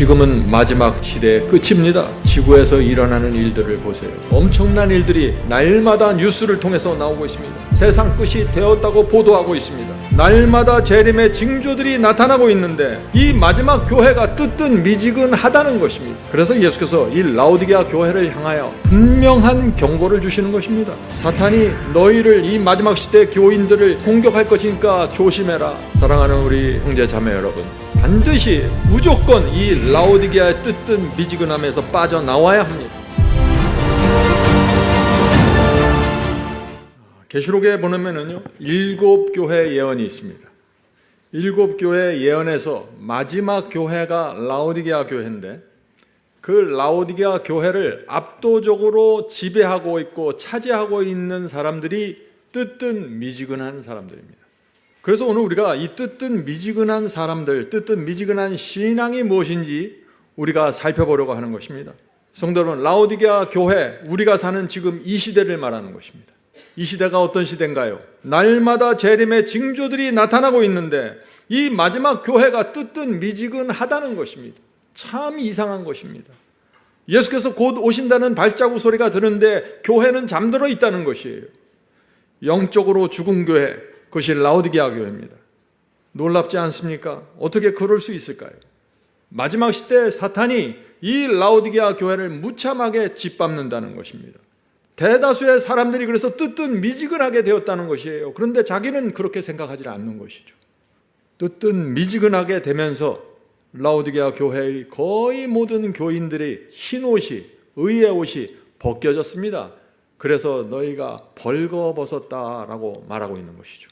지금은 마지막 시대의 끝입니다. 지구에서 일어나는 일들을 보세요. 엄청난 일들이 날마다 뉴스를 통해서 나오고 있습니다. 세상 끝이 되었다고 보도하고 있습니다. 날마다 재림의 징조들이 나타나고 있는데 이 마지막 교회가 뜨뜻미지근하다는 것입니다. 그래서 예수께서 이 라오디게아 교회를 향하여 분명한 경고를 주시는 것입니다. 사탄이 너희를, 이 마지막 시대 교인들을 공격할 것이니까 조심해라. 사랑하는 우리 형제 자매 여러분, 반드시 무조건 이 라오디게아의 뜨뜻미지근함에서 빠져나와야 합니다. 계시록에 보면은요, 7교회 예언이 있습니다. 7교회 예언에서 마지막 교회가 라오디게아 교회인데, 그 라오디게아 교회를 압도적으로 지배하고 있고 차지하고 있는 사람들이 뜨뜻미지근한 사람들입니다. 그래서 오늘 우리가 이 뜨뜻미지근한 사람들, 뜨뜻미지근한 신앙이 무엇인지 우리가 살펴보려고 하는 것입니다. 성도 여러분, 라오디게아 교회, 우리가 사는 지금 이 시대를 말하는 것입니다. 이 시대가 어떤 시대인가요? 날마다 재림의 징조들이 나타나고 있는데 이 마지막 교회가 뜨뜻미지근하다는 것입니다. 참 이상한 것입니다. 예수께서 곧 오신다는 발자국 소리가 드는데 교회는 잠들어 있다는 것이에요. 영적으로 죽은 교회, 그것이 라오디게아 교회입니다. 놀랍지 않습니까? 어떻게 그럴 수 있을까요? 마지막 시대에 사탄이 이 라오디게아 교회를 무참하게 짓밟는다는 것입니다. 대다수의 사람들이 그래서 뜨뜻미지근하게 되었다는 것이에요. 그런데 자기는 그렇게 생각하지 않는 것이죠. 뜨뜻미지근하게 되면서 라오디게아 교회의 거의 모든 교인들의 흰옷이, 의의 옷이 벗겨졌습니다. 그래서 너희가 벌거벗었다라고 말하고 있는 것이죠.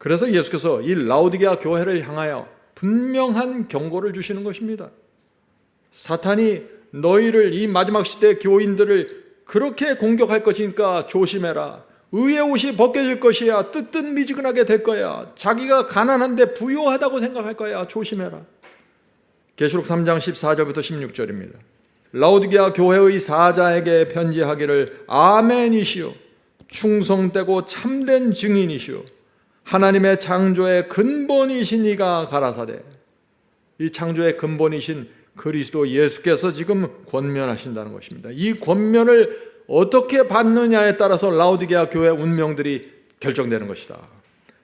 그래서 예수께서 이 라오디게아 교회를 향하여 분명한 경고를 주시는 것입니다. 사탄이 너희를, 이 마지막 시대 교인들을 그렇게 공격할 것이니까 조심해라. 의의 옷이 벗겨질 것이야. 뜨뜻미지근하게 될 거야. 자기가 가난한데 부유하다고 생각할 거야. 조심해라. 계시록 3장 14절부터 16절입니다. 라오디게아 교회의 사자에게 편지하기를 아멘이시오, 충성되고 참된 증인이시오, 하나님의 창조의 근본이신 이가 가라사대. 이 창조의 근본이신 그리스도 예수께서 지금 권면하신다는 것입니다. 이 권면을 어떻게 받느냐에 따라서 라오디게아 교회 운명들이 결정되는 것이다.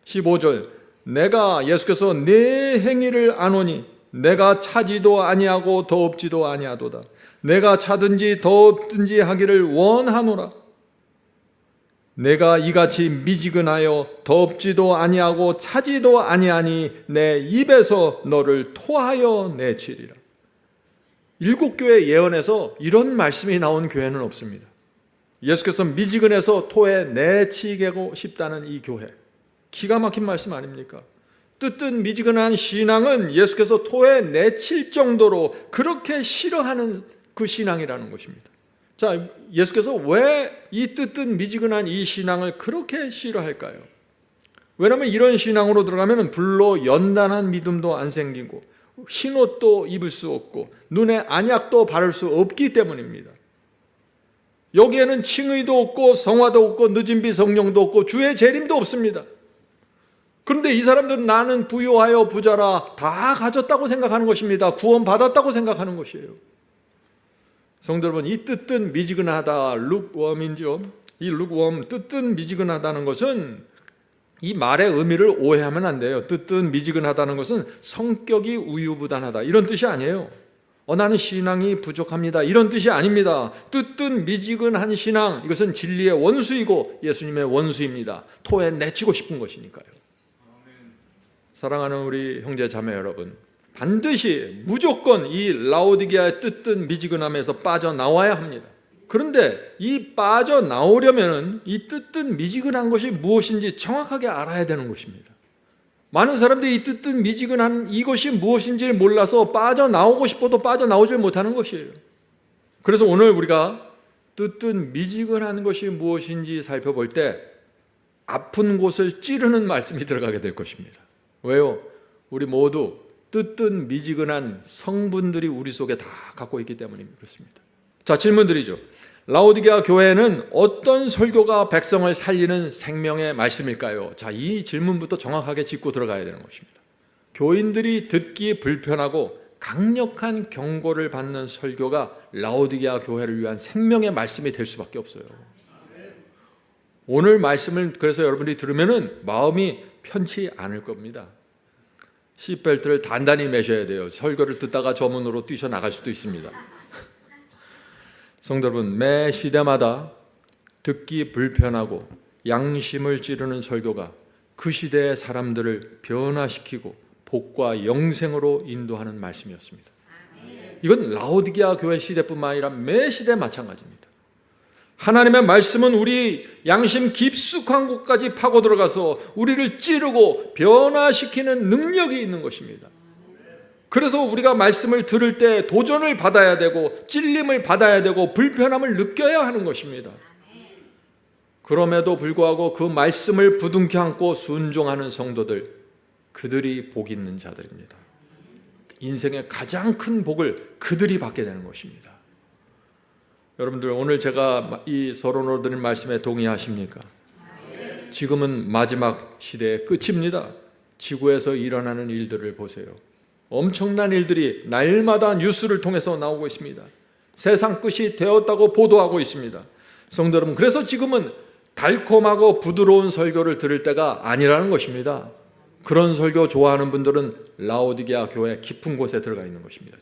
15절, 내가, 예수께서 내 행위를 아노니 내가 차지도 아니하고 더없지도 아니하도다. 내가 차든지 더없든지 하기를 원하노라. 내가 이같이 미지근하여 더없지도 아니하고 차지도 아니하니 내 입에서 너를 토하여 내치리라. 7교회 예언에서 이런 말씀이 나온 교회는 없습니다. 예수께서 미지근해서 토에 내치고 싶다는 이 교회, 기가 막힌 말씀 아닙니까? 뜨뜻미지근한 신앙은 예수께서 토에 내칠 정도로 그렇게 싫어하는 그 신앙이라는 것입니다. 자, 예수께서 왜 이 뜨뜻미지근한 이 신앙을 그렇게 싫어할까요? 왜냐하면 이런 신앙으로 들어가면 불로 연단한 믿음도 안 생기고 흰옷도 입을 수 없고 눈에 안약도 바를 수 없기 때문입니다. 여기에는 칭의도 없고 성화도 없고 늦은 비 성령도 없고 주의 재림도 없습니다. 그런데 이 사람들은 나는 부유하여 부자라 다 가졌다고 생각하는 것입니다. 구원받았다고 생각하는 것이에요. 성도 여러분, 이 뜨뜻미지근하다, 룩웜인지요? 이 룩웜, 뜨뜻미지근하다는 것은 이 말의 의미를 오해하면 안 돼요. 뜨뜻미지근하다는 것은 성격이 우유부단하다 이런 뜻이 아니에요. 나는 신앙이 부족합니다 이런 뜻이 아닙니다. 뜨뜻미지근한 신앙, 이것은 진리의 원수이고 예수님의 원수입니다. 토에 내치고 싶은 것이니까요. 사랑하는 우리 형제 자매 여러분, 반드시 무조건 이 라오디게아의 뜨뜻미지근함에서 빠져나와야 합니다. 그런데 이 빠져나오려면 이 뜨뜻미지근한 것이 무엇인지 정확하게 알아야 되는 것입니다. 많은 사람들이 이 뜨뜻미지근한 이것이 무엇인지를 몰라서 빠져나오고 싶어도 빠져나오질 못하는 것이에요. 그래서 오늘 우리가 뜨뜻미지근한 것이 무엇인지 살펴볼 때 아픈 곳을 찌르는 말씀이 들어가게 될 것입니다. 왜요? 우리 모두 뜨뜻미지근한 성분들이 우리 속에 다 갖고 있기 때문에 그렇습니다. 자, 질문 드리죠. 라오디게아 교회는 어떤 설교가 백성을 살리는 생명의 말씀일까요? 자, 이 질문부터 정확하게 짚고 들어가야 되는 것입니다. 교인들이 듣기 불편하고 강력한 경고를 받는 설교가 라오디게아 교회를 위한 생명의 말씀이 될 수밖에 없어요. 오늘 말씀을 그래서 여러분이 들으면은 마음이 편치 않을 겁니다. 시트벨트를 단단히 매셔야 돼요. 설교를 듣다가 저 문으로 뛰쳐나갈 수도 있습니다. 성도 여러분, 매 시대마다 듣기 불편하고 양심을 찌르는 설교가 그 시대의 사람들을 변화시키고 복과 영생으로 인도하는 말씀이었습니다. 이건 라오디게아 교회 시대뿐만 아니라 매 시대 마찬가지입니다. 하나님의 말씀은 우리 양심 깊숙한 곳까지 파고 들어가서 우리를 찌르고 변화시키는 능력이 있는 것입니다. 그래서 우리가 말씀을 들을 때 도전을 받아야 되고 찔림을 받아야 되고 불편함을 느껴야 하는 것입니다. 그럼에도 불구하고 그 말씀을 부둥켜 안고 순종하는 성도들, 그들이 복 있는 자들입니다. 인생의 가장 큰 복을 그들이 받게 되는 것입니다. 여러분들, 오늘 제가 이 서론으로 드린 말씀에 동의하십니까? 지금은 마지막 시대의 끝입니다. 지구에서 일어나는 일들을 보세요. 엄청난 일들이 날마다 뉴스를 통해서 나오고 있습니다. 세상 끝이 되었다고 보도하고 있습니다. 성도 여러분, 그래서 지금은 달콤하고 부드러운 설교를 들을 때가 아니라는 것입니다. 그런 설교 좋아하는 분들은 라오디게아 교회 깊은 곳에 들어가 있는 것입니다.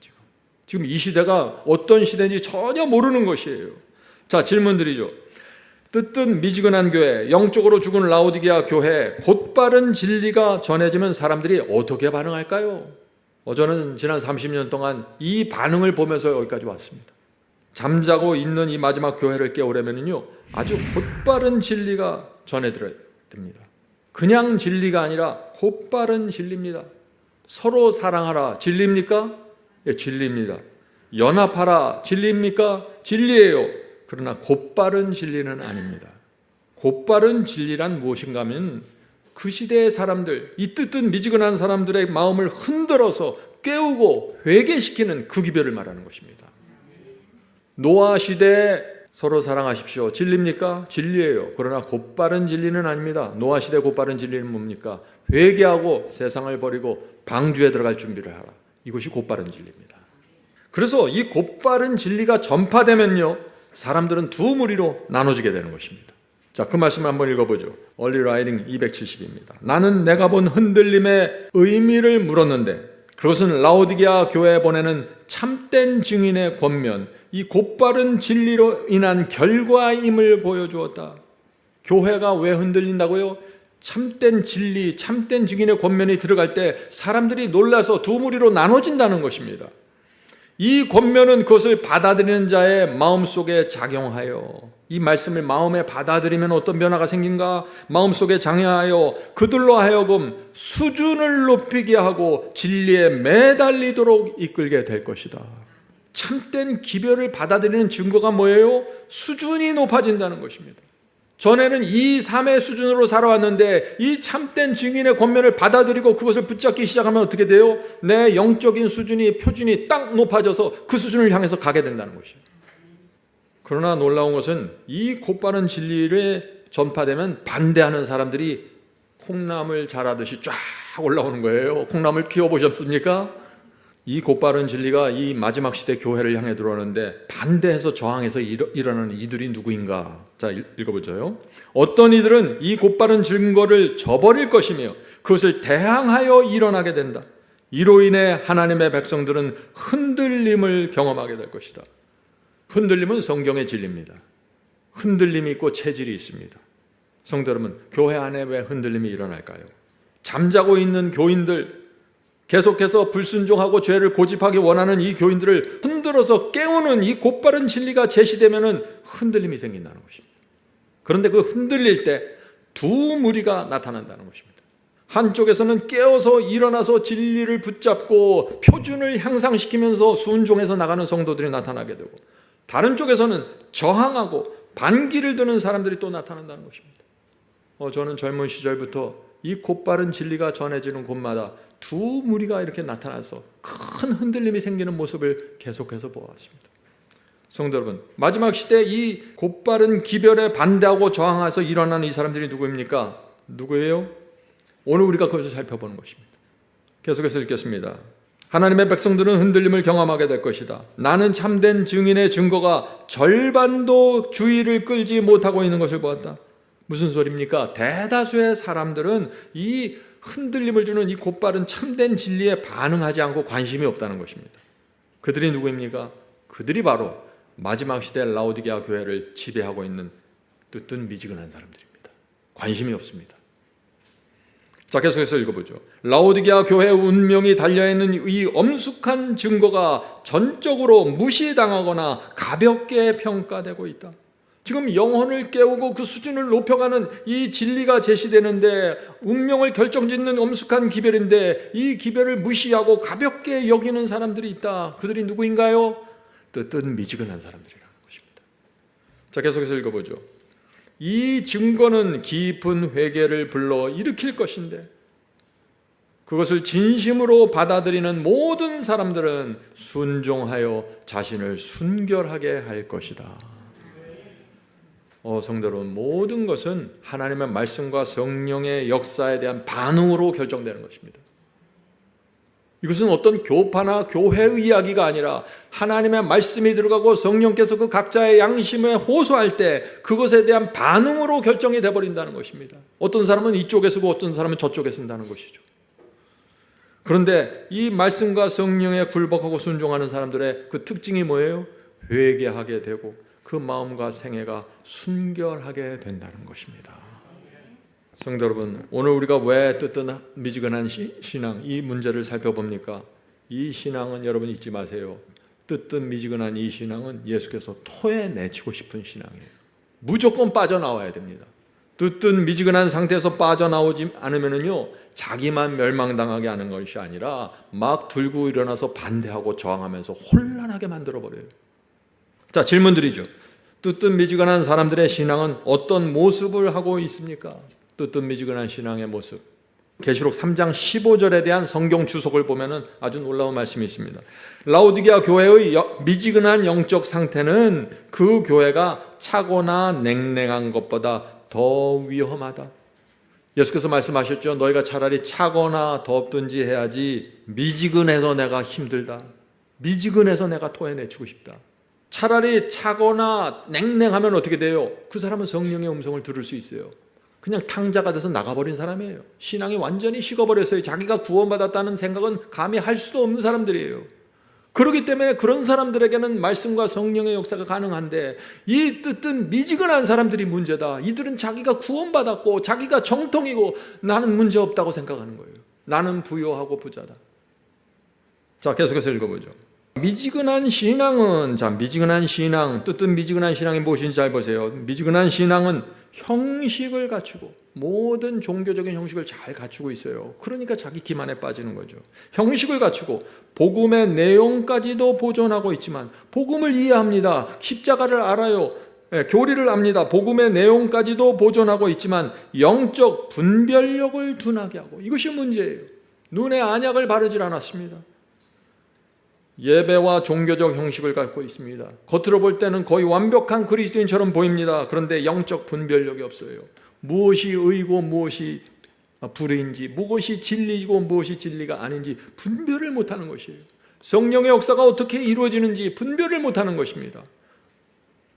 지금 이 시대가 어떤 시대인지 전혀 모르는 것이에요. 자, 질문 드리죠. 뜨뜻 미지근한 교회, 영적으로 죽은 라오디게아 교회, 곧바른 진리가 전해지면 사람들이 어떻게 반응할까요? 저는 지난 30년 동안 이 반응을 보면서 여기까지 왔습니다. 잠자고 있는 이 마지막 교회를 깨우려면요, 아주 곧바른 진리가 전해드려야 됩니다. 그냥 진리가 아니라 곧바른 진리입니다. 서로 사랑하라, 진리입니까? 예, 진리입니다. 연합하라, 진리입니까? 진리예요. 그러나 곧바른 진리는 아닙니다. 곧바른 진리란 무엇인가 하면 그 시대의 사람들, 이 뜨뜻 미지근한 사람들의 마음을 흔들어서 깨우고 회개시키는 그 기별을 말하는 것입니다. 노아 시대에 서로 사랑하십시오. 진리입니까? 진리예요. 그러나 곧바른 진리는 아닙니다. 노아 시대 곧바른 진리는 뭡니까? 회개하고 세상을 버리고 방주에 들어갈 준비를 하라. 이것이 곧바른 진리입니다. 그래서 이 곧바른 진리가 전파되면요, 사람들은 두 무리로 나눠지게 되는 것입니다. 자, 그 말씀을 한번 읽어보죠. 얼리 라이딩 270입니다. 나는 내가 본 흔들림의 의미를 물었는데 그것은 라오디게아 교회에 보내는 참된 증인의 권면, 이 곧바른 진리로 인한 결과임을 보여주었다. 교회가 왜 흔들린다고요? 참된 진리, 참된 증인의 권면이 들어갈 때 사람들이 놀라서 두 무리로 나눠진다는 것입니다. 이 권면은 그것을 받아들이는 자의 마음속에 작용하여, 이 말씀을 마음에 받아들이면 어떤 변화가 생긴가? 마음속에 작용하여 그들로 하여금 수준을 높이게 하고 진리에 매달리도록 이끌게 될 것이다. 참된 기별을 받아들이는 증거가 뭐예요? 수준이 높아진다는 것입니다. 전에는 2, 3의 수준으로 살아왔는데 이 참된 증인의 권면을 받아들이고 그것을 붙잡기 시작하면 어떻게 돼요? 내 영적인 수준이, 표준이 딱 높아져서 그 수준을 향해서 가게 된다는 것이에요. 그러나 놀라운 것은 이 곧바른 진리를 전파되면 반대하는 사람들이 콩나물 자라듯이 쫙 올라오는 거예요. 콩나물 키워보셨습니까? 이 곧바른 진리가 이 마지막 시대 교회를 향해 들어오는데 반대해서 저항해서 일어나는 이들이 누구인가? 자, 읽어보죠. 어떤 이들은 이 곧바른 증거를 저버릴 것이며 그것을 대항하여 일어나게 된다. 이로 인해 하나님의 백성들은 흔들림을 경험하게 될 것이다. 흔들림은 성경의 진리입니다. 흔들림이 있고 체질이 있습니다. 성도 여러분, 교회 안에 왜 흔들림이 일어날까요? 잠자고 있는 교인들, 계속해서 불순종하고 죄를 고집하기 원하는 이 교인들을 흔들어서 깨우는 이 곧바른 진리가 제시되면 흔들림이 생긴다는 것입니다. 그런데 그 흔들릴 때 두 무리가 나타난다는 것입니다. 한쪽에서는 깨어서 일어나서 진리를 붙잡고 표준을 향상시키면서 순종해서 나가는 성도들이 나타나게 되고, 다른 쪽에서는 저항하고 반기를 드는 사람들이 또 나타난다는 것입니다. 저는 젊은 시절부터 이 곧바른 진리가 전해지는 곳마다 두 무리가 이렇게 나타나서 큰 흔들림이 생기는 모습을 계속해서 보았습니다. 성도 여러분, 마지막 시대 이 곧바른 기별에 반대하고 저항해서 일어나는 이 사람들이 누구입니까? 누구예요? 오늘 우리가 그것을 살펴보는 것입니다. 계속해서 읽겠습니다. 하나님의 백성들은 흔들림을 경험하게 될 것이다. 나는 참된 증인의 증거가 절반도 주의를 끌지 못하고 있는 것을 보았다. 무슨 소리입니까? 대다수의 사람들은 이 흔들림을 주는 이 곧바른 참된 진리에 반응하지 않고 관심이 없다는 것입니다. 그들이 누구입니까? 그들이 바로 마지막 시대 라오디게아 교회를 지배하고 있는 뜨뜻미지근한 사람들입니다. 관심이 없습니다. 자, 계속해서 읽어보죠. 라오디게아 교회의 운명이 달려있는 이 엄숙한 증거가 전적으로 무시당하거나 가볍게 평가되고 있다. 지금 영혼을 깨우고 그 수준을 높여가는 이 진리가 제시되는데 운명을 결정짓는 엄숙한 기별인데 이 기별을 무시하고 가볍게 여기는 사람들이 있다. 그들이 누구인가요? 뜨뜻미지근한 사람들이라는 것입니다. 자, 계속해서 읽어보죠. 이 증거는 깊은 회개를 불러 일으킬 것인데 그것을 진심으로 받아들이는 모든 사람들은 순종하여 자신을 순결하게 할 것이다. 성도 여러분, 모든 것은 하나님의 말씀과 성령의 역사에 대한 반응으로 결정되는 것입니다. 이것은 어떤 교파나 교회의 이야기가 아니라 하나님의 말씀이 들어가고 성령께서 그 각자의 양심에 호소할 때 그것에 대한 반응으로 결정이 되어버린다는 것입니다. 어떤 사람은 이쪽에 쓰고 어떤 사람은 저쪽에 쓴다는 것이죠. 그런데 이 말씀과 성령에 굴복하고 순종하는 사람들의 그 특징이 뭐예요? 회개하게 되고 그 마음과 생애가 순결하게 된다는 것입니다. 성도 여러분, 오늘 우리가 왜 뜨뜻미지근한 신앙, 이 문제를 살펴봅니까? 이 신앙은 여러분 잊지 마세요. 뜨뜻미지근한 이 신앙은 예수께서 토해내치고 싶은 신앙이에요. 무조건 빠져나와야 됩니다. 뜨뜻미지근한 상태에서 빠져나오지 않으면요, 자기만 멸망당하게 하는 것이 아니라 막 들고 일어나서 반대하고 저항하면서 혼란하게 만들어버려요. 자, 질문 드리죠. 뜨뜻미지근한 사람들의 신앙은 어떤 모습을 하고 있습니까? 뜨뜻미지근한 신앙의 모습. 계시록 3장 15절에 대한 성경 주석을 보면 아주 놀라운 말씀이 있습니다. 라오디게아 교회의 미지근한 영적 상태는 그 교회가 차거나 냉랭한 것보다 더 위험하다. 예수께서 말씀하셨죠. 너희가 차라리 차거나 덥든지 해야지 미지근해서 내가 힘들다. 미지근해서 내가 토해내치고 싶다. 차라리 차거나 냉랭하면 어떻게 돼요? 그 사람은 성령의 음성을 들을 수 있어요. 그냥 탕자가 돼서 나가버린 사람이에요. 신앙이 완전히 식어버렸어요. 자기가 구원받았다는 생각은 감히 할 수도 없는 사람들이에요. 그렇기 때문에 그런 사람들에게는 말씀과 성령의 역사가 가능한데 이 뜨뜻미지근한 사람들이 문제다. 이들은 자기가 구원받았고 자기가 정통이고 나는 문제없다고 생각하는 거예요. 나는 부유하고 부자다. 자, 계속해서 읽어보죠. 미지근한 신앙은, 미지근한 신앙, 뜨뜻미지근한 신앙이 무엇인지 잘 보세요. 미지근한 신앙은 형식을 갖추고 모든 종교적인 형식을 잘 갖추고 있어요. 그러니까 자기 기만에 빠지는 거죠. 형식을 갖추고 복음의 내용까지도 보존하고 있지만 복음을 이해합니다. 십자가를 알아요. 교리를 압니다. 복음의 내용까지도 보존하고 있지만 영적 분별력을 둔하게 하고, 이것이 문제예요. 눈에 안약을 바르질 않았습니다. 예배와 종교적 형식을 갖고 있습니다. 겉으로 볼 때는 거의 완벽한 그리스도인처럼 보입니다. 그런데 영적 분별력이 없어요. 무엇이 의고 무엇이 불의인지, 무엇이 진리이고 무엇이 진리가 아닌지 분별을 못하는 것이에요. 성령의 역사가 어떻게 이루어지는지 분별을 못하는 것입니다.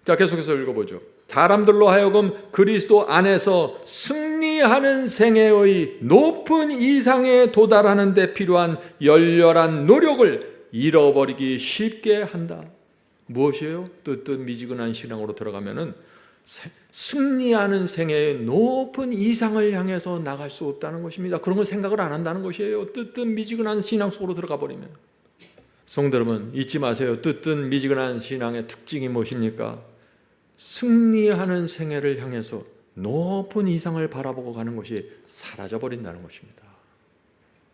자, 계속해서 읽어보죠. 사람들로 하여금 그리스도 안에서 승리하는 생애의 높은 이상에 도달하는 데 필요한 열렬한 노력을 잃어버리기 쉽게 한다. 무엇이에요? 뜨뜻미지근한 신앙으로 들어가면은 승리하는 생애의 높은 이상을 향해서 나갈 수 없다는 것입니다. 그런 걸 생각을 안 한다는 것이에요. 뜨뜻미지근한 신앙 속으로 들어가 버리면. 성도 여러분, 잊지 마세요. 뜨뜻미지근한 신앙의 특징이 무엇입니까? 승리하는 생애를 향해서 높은 이상을 바라보고 가는 것이 사라져버린다는 것입니다.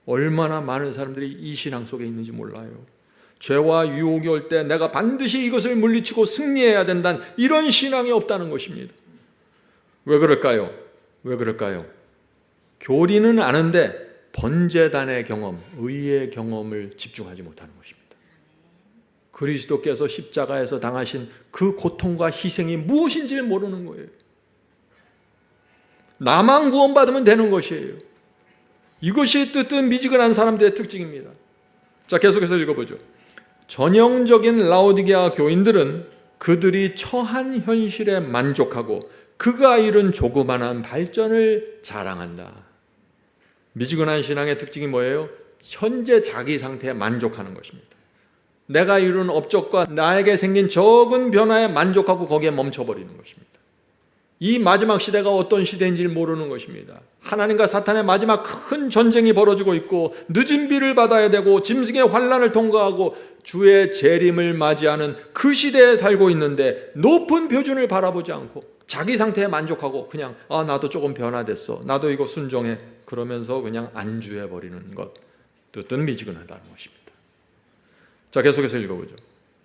얼마나 많은 사람들이 이 신앙 속에 있는지 몰라요. 죄와 유혹이 올 때 내가 반드시 이것을 물리치고 승리해야 된다는 이런 신앙이 없다는 것입니다. 왜 그럴까요? 왜 그럴까요? 교리는 아는데 번제단의 경험, 의의 경험을 집중하지 못하는 것입니다. 그리스도께서 십자가에서 당하신 그 고통과 희생이 무엇인지를 모르는 거예요. 나만 구원받으면 되는 것이에요. 이것이 뜨뜻미지근한 사람들의 특징입니다. 자, 계속해서 읽어보죠. 전형적인 라오디게아 교인들은 그들이 처한 현실에 만족하고 그가 이룬 조그만한 발전을 자랑한다. 미지근한 신앙의 특징이 뭐예요? 현재 자기 상태에 만족하는 것입니다. 내가 이룬 업적과 나에게 생긴 적은 변화에 만족하고 거기에 멈춰버리는 것입니다. 이 마지막 시대가 어떤 시대인지 모르는 것입니다. 하나님과 사탄의 마지막 큰 전쟁이 벌어지고 있고 늦은 비를 받아야 되고 짐승의 환난을 통과하고 주의 재림을 맞이하는 그 시대에 살고 있는데 높은 표준을 바라보지 않고 자기 상태에 만족하고 그냥 나도 조금 변화됐어, 나도 이거 순종해, 그러면서 그냥 안주해버리는 것, 뜻은 미지근하다는 것입니다. 자, 계속해서 읽어보죠.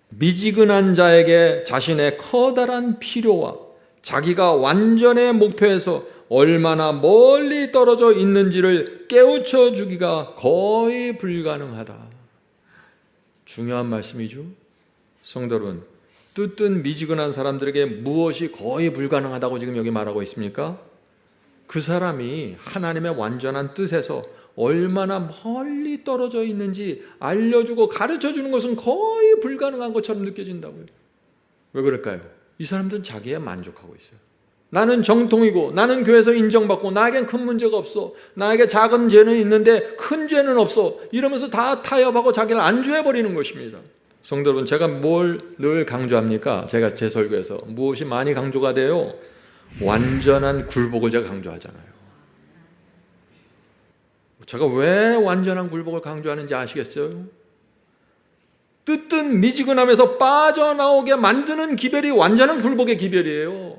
미지근한 자에게 자신의 커다란 필요와 자기가 완전의 목표에서 얼마나 멀리 떨어져 있는지를 깨우쳐 주기가 거의 불가능하다. 중요한 말씀이죠. 성도 여러분, 뜻은 미지근한 사람들에게 무엇이 거의 불가능하다고 지금 여기 말하고 있습니까? 그 사람이 하나님의 완전한 뜻에서 얼마나 멀리 떨어져 있는지 알려주고 가르쳐주는 것은 거의 불가능한 것처럼 느껴진다고요. 왜 그럴까요? 이 사람들은 자기에 만족하고 있어요. 나는 정통이고 나는 교회에서 인정받고 나에겐 큰 문제가 없어, 나에게 작은 죄는 있는데 큰 죄는 없어, 이러면서 다 타협하고 자기를 안주해버리는 것입니다. 성도 여러분, 제가 뭘 늘 강조합니까? 제가 제 설교에서 무엇이 많이 강조가 돼요? 완전한 굴복을 제가 강조하잖아요. 제가 왜 완전한 굴복을 강조하는지 아시겠어요? 뜻은 미지근함에서 빠져나오게 만드는 기별이 완전한 굴복의 기별이에요.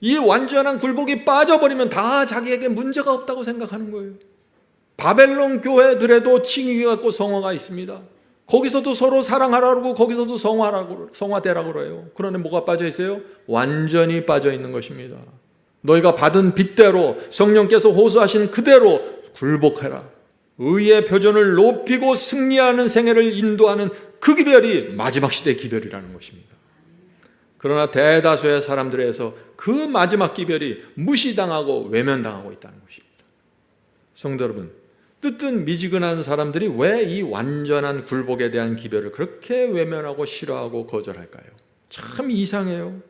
이 완전한 굴복이 빠져버리면 다 자기에게 문제가 없다고 생각하는 거예요. 바벨론 교회들에도 칭의가 갖고 성화가 있습니다. 거기서도 서로 사랑하라고, 거기서도 성화되라고 그래요. 그런데 뭐가 빠져 있어요? 완전히 빠져 있는 것입니다. 너희가 받은 빚대로 성령께서 호소하신 그대로 굴복해라. 의의 표준을 높이고 승리하는 생애를 인도하는 그 기별이 마지막 시대의 기별이라는 것입니다. 그러나 대다수의 사람들에서 그 마지막 기별이 무시당하고 외면당하고 있다는 것입니다. 성도 여러분, 뜻은 미지근한 사람들이 왜 이 완전한 굴복에 대한 기별을 그렇게 외면하고 싫어하고 거절할까요? 참 이상해요.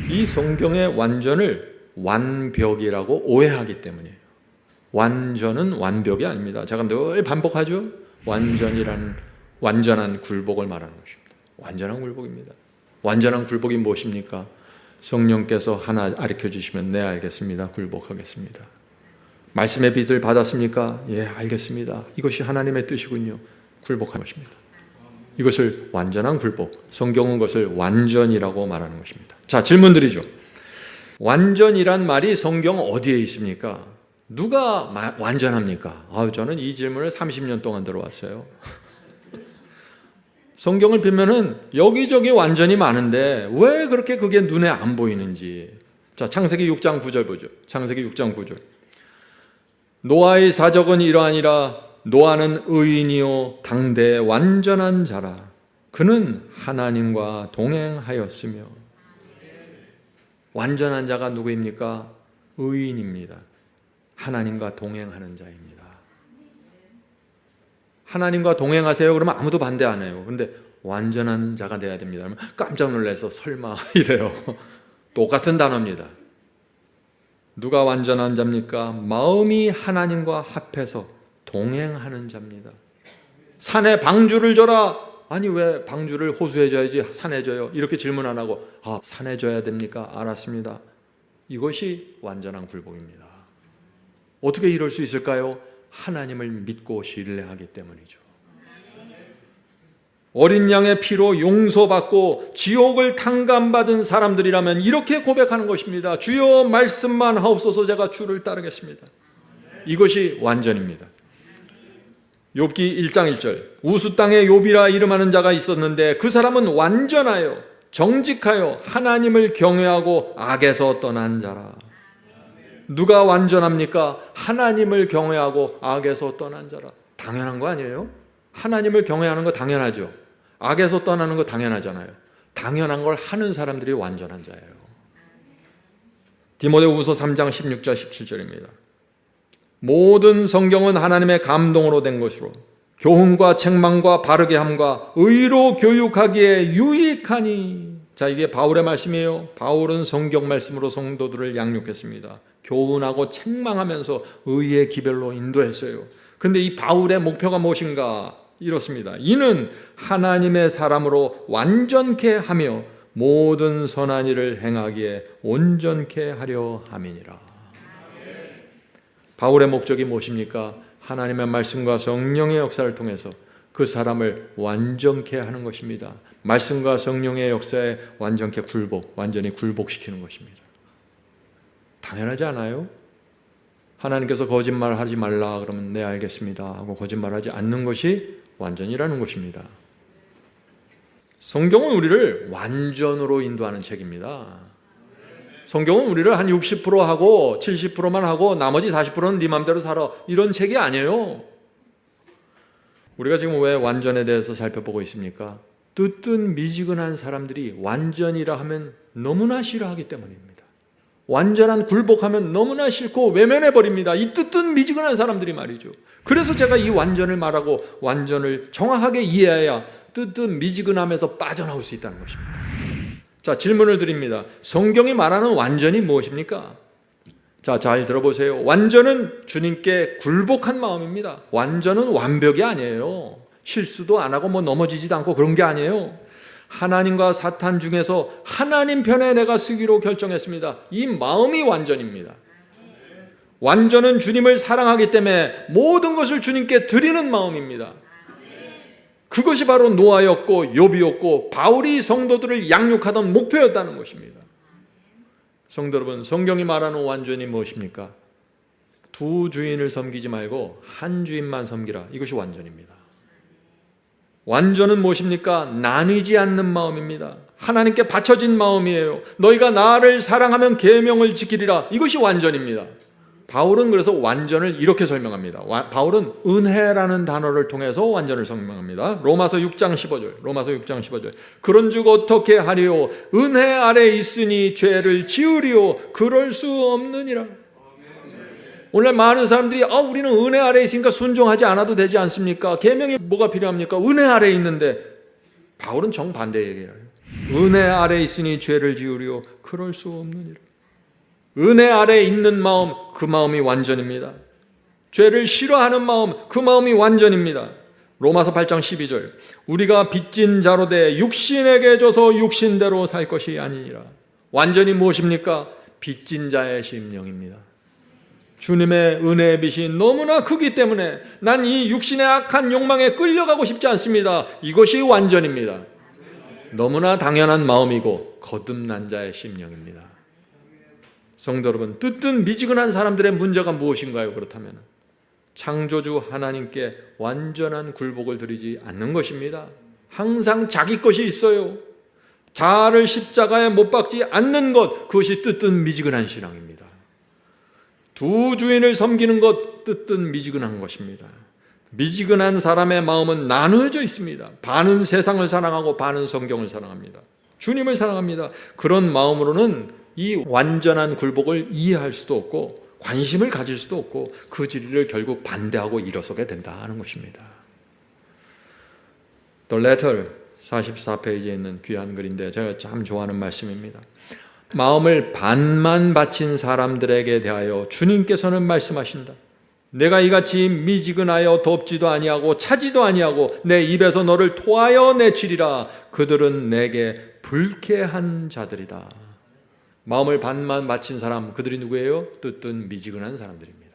이 성경의 완전을 완벽이라고 오해하기 때문이에요. 완전은 완벽이 아닙니다. 제가 늘 반복하죠. 완전이라는 완전한 굴복을 말하는 것입니다. 완전한 굴복입니다. 완전한 굴복이 무엇입니까? 성령께서 하나 가르쳐 주시면 네, 알겠습니다, 굴복하겠습니다. 말씀의 빚을 받았습니까? 예, 알겠습니다. 이것이 하나님의 뜻이군요. 굴복하는 것입니다. 이것을 완전한 굴복, 성경은 것을 완전이라고 말하는 것입니다. 자, 질문드리죠. 완전이란 말이 성경 어디에 있습니까? 누가 완전합니까? 저는 이 질문을 30년 동안 들어왔어요. 성경을 보면은 여기저기 완전히 많은데 왜 그렇게 그게 눈에 안 보이는지. 자, 창세기 6장 9절 보죠. 창세기 6장 9절. 노아의 사적은 이러하니라. 노아는 의인이요 당대 완전한 자라. 그는 하나님과 동행하였으며. 완전한 자가 누구입니까? 의인입니다. 하나님과 동행하는 자입니다. 하나님과 동행하세요 그러면 아무도 반대 안 해요. 그런데 완전한 자가 돼야 됩니다 그러면 깜짝 놀라서 설마 이래요. 똑같은 단어입니다. 누가 완전한 자입니까? 마음이 하나님과 합해서 동행하는 자입니다. 산에 방주를 줘라. 아니 왜 방주를 호수에 줘야지 산에 줘요? 이렇게 질문 안 하고 산에 줘야 됩니까? 알았습니다. 이것이 완전한 굴복입니다. 어떻게 이럴 수 있을까요? 하나님을 믿고 신뢰하기 때문이죠. 어린 양의 피로 용서받고 지옥을 탕감받은 사람들이라면 이렇게 고백하는 것입니다. 주여 말씀만 하옵소서, 제가 주를 따르겠습니다. 이것이 완전입니다. 욥기 1장 1절. 우수 땅에 욥이라 이름하는 자가 있었는데 그 사람은 완전하여 정직하여 하나님을 경외하고 악에서 떠난 자라. 누가 완전합니까? 하나님을 경외하고 악에서 떠난 자라. 당연한 거 아니에요? 하나님을 경외하는 거 당연하죠. 악에서 떠나는 거 당연하잖아요. 당연한 걸 하는 사람들이 완전한 자예요. 디모데후서 3장 16절 17절입니다. 모든 성경은 하나님의 감동으로 된 것으로 교훈과 책망과 바르게 함과 의로 교육하기에 유익하니. 자, 이게 바울의 말씀이에요. 바울은 성경 말씀으로 성도들을 양육했습니다. 교훈하고 책망하면서 의의 기별로 인도했어요. 근데 이 바울의 목표가 무엇인가? 이렇습니다. 이는 하나님의 사람으로 완전케 하며 모든 선한 일을 행하기에 온전케 하려 함이니라. 바울의 목적이 무엇입니까? 하나님의 말씀과 성령의 역사를 통해서 그 사람을 완전케 하는 것입니다. 말씀과 성령의 역사에 완전히 굴복시키는 것입니다. 당연하지 않아요? 하나님께서 거짓말하지 말라 그러면 네 알겠습니다 하고 거짓말하지 않는 것이 완전이라는 것입니다. 성경은 우리를 완전으로 인도하는 책입니다. 성경은 우리를 한 60% 하고 70%만 하고 나머지 40%는 네 맘대로 살아, 이런 책이 아니에요. 우리가 지금 왜 완전에 대해서 살펴보고 있습니까? 뜨뜻미지근한 사람들이 완전이라 하면 너무나 싫어하기 때문입니다. 완전한 굴복하면 너무나 싫고 외면해버립니다. 이 뜨뜻미지근한 사람들이 말이죠. 그래서 제가 이 완전을 말하고 완전을 정확하게 이해해야 뜨뜻미지근함에서 빠져나올 수 있다는 것입니다. 자, 질문을 드립니다. 성경이 말하는 완전이 무엇입니까? 자, 잘 들어보세요. 완전은 주님께 굴복한 마음입니다. 완전은 완벽이 아니에요. 실수도 안 하고 넘어지지도 않고 그런 게 아니에요. 하나님과 사탄 중에서 하나님 편에 내가 서기로 결정했습니다. 이 마음이 완전입니다. 완전은 주님을 사랑하기 때문에 모든 것을 주님께 드리는 마음입니다. 그것이 바로 노아였고 욥이었고 바울이 성도들을 양육하던 목표였다는 것입니다. 성도 여러분, 성경이 말하는 완전이 무엇입니까? 두 주인을 섬기지 말고 한 주인만 섬기라. 이것이 완전입니다. 완전은 무엇입니까? 나뉘지 않는 마음입니다. 하나님께 바쳐진 마음이에요. 너희가 나를 사랑하면 계명을 지키리라. 이것이 완전입니다. 바울은 그래서 완전을 이렇게 설명합니다. 바울은 은혜라는 단어를 통해서 완전을 설명합니다. 로마서 6장 15절. 그런즉 어떻게 하리요? 은혜 아래 있으니 죄를 지으리요? 그럴 수 없느니라. 오늘 많은 사람들이 우리는 은혜 아래 있으니까 순종하지 않아도 되지 않습니까? 계명이 뭐가 필요합니까? 은혜 아래 있는데. 바울은 정반대 얘기를 해요. 은혜 아래 있으니 죄를 지으리요? 그럴 수 없느니라. 은혜 아래 있는 마음, 그 마음이 완전입니다. 죄를 싫어하는 마음, 그 마음이 완전입니다. 로마서 8장 12절. 우리가 빚진 자로 돼 육신에게 줘서 육신대로 살 것이 아니니라. 완전히 무엇입니까? 빚진 자의 심령입니다. 주님의 은혜의 빚이 너무나 크기 때문에 난 이 육신의 악한 욕망에 끌려가고 싶지 않습니다. 이것이 완전입니다. 너무나 당연한 마음이고 거듭난 자의 심령입니다. 성도 여러분, 뜨뜻미지근한 사람들의 문제가 무엇인가요? 그렇다면 창조주 하나님께 완전한 굴복을 드리지 않는 것입니다. 항상 자기 것이 있어요. 자아를 십자가에 못 박지 않는 것, 그것이 뜨뜻미지근한 신앙입니다. 두 주인을 섬기는 것, 뜨뜻미지근한 것입니다. 미지근한 사람의 마음은 나누어져 있습니다. 반은 세상을 사랑하고 반은 성경을 사랑합니다. 주님을 사랑합니다. 그런 마음으로는 이 완전한 굴복을 이해할 수도 없고 관심을 가질 수도 없고 그 진리를 결국 반대하고 일어서게 된다는 것입니다. The Letter 44페이지에 있는 귀한 글인데 제가 참 좋아하는 말씀입니다. 마음을 반만 바친 사람들에게 대하여 주님께서는 말씀하신다. 내가 이같이 미지근하여 덥지도 아니하고 차지도 아니하고 내 입에서 너를 토하여 내치리라. 그들은 내게 불쾌한 자들이다. 마음을 반만 바친 사람, 그들이 누구예요? 뜨뜻미지근한 사람들입니다.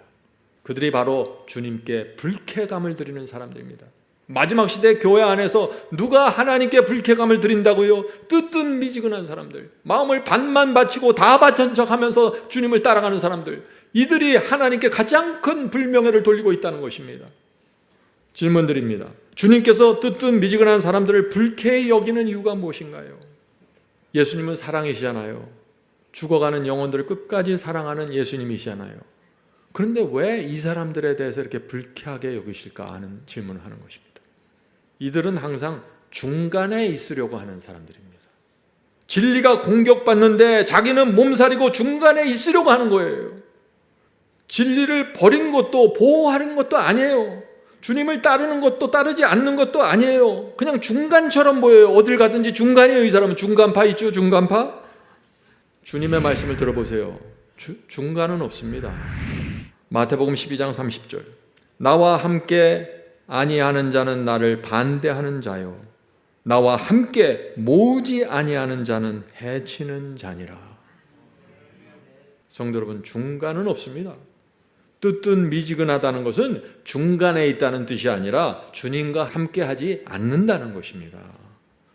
그들이 바로 주님께 불쾌감을 드리는 사람들입니다. 마지막 시대 교회 안에서 누가 하나님께 불쾌감을 드린다고요? 뜨뜻미지근한 사람들, 마음을 반만 바치고 다 바친 척하면서 주님을 따라가는 사람들, 이들이 하나님께 가장 큰 불명예를 돌리고 있다는 것입니다. 질문 드립니다. 주님께서 뜨뜻미지근한 사람들을 불쾌히 여기는 이유가 무엇인가요? 예수님은 사랑이시잖아요. 죽어가는 영혼들을 끝까지 사랑하는 예수님이시잖아요. 그런데 왜 이 사람들에 대해서 이렇게 불쾌하게 여기실까 하는 질문을 하는 것입니다. 이들은 항상 중간에 있으려고 하는 사람들입니다. 진리가 공격받는데 자기는 몸살이고 중간에 있으려고 하는 거예요. 진리를 버린 것도 보호하는 것도 아니에요. 주님을 따르는 것도 따르지 않는 것도 아니에요. 그냥 중간처럼 보여요. 어딜 가든지 중간이에요. 이 사람은 중간파 있죠. 중간파. 주님의 말씀을 들어보세요. 중간은 없습니다. 마태복음 12장 30절. 나와 함께 아니하는 자는 나를 반대하는 자요, 나와 함께 모으지 아니하는 자는 해치는 자니라. 성도 여러분, 중간은 없습니다. 뜨뜻미지근하다는 것은 중간에 있다는 뜻이 아니라 주님과 함께 하지 않는다는 것입니다.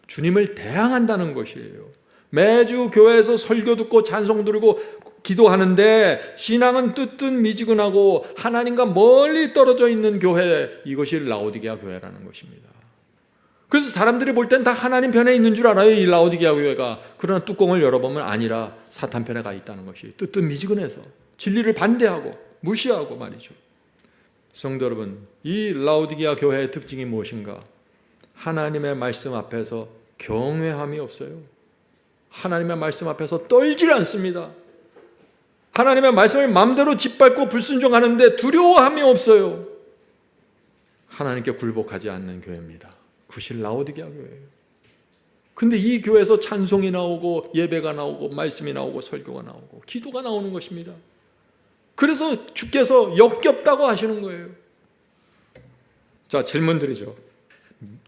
주님을 대항한다는 것이에요. 매주 교회에서 설교 듣고 찬송 들고 기도하는데 신앙은 뜨뜻미지근하고 하나님과 멀리 떨어져 있는 교회, 이것이 라오디게아 교회라는 것입니다. 그래서 사람들이 볼 땐 다 하나님 편에 있는 줄 알아요, 이 라오디게아 교회가. 그러나 뚜껑을 열어보면 아니라 사탄 편에 가 있다는 것이, 뜨뜻미지근해서 진리를 반대하고 무시하고 말이죠. 성도 여러분, 이 라오디게아 교회의 특징이 무엇인가? 하나님의 말씀 앞에서 경외함이 없어요. 하나님의 말씀 앞에서 떨질 않습니다. 하나님의 말씀을 마음대로 짓밟고 불순종하는데 두려워함이 없어요. 하나님께 굴복하지 않는 교회입니다. 그것이 라오디게아 교회예요. 근데 이 교회에서 찬송이 나오고 예배가 나오고 말씀이 나오고 설교가 나오고 기도가 나오는 것입니다. 그래서 주께서 역겹다고 하시는 거예요. 자, 질문 드리죠.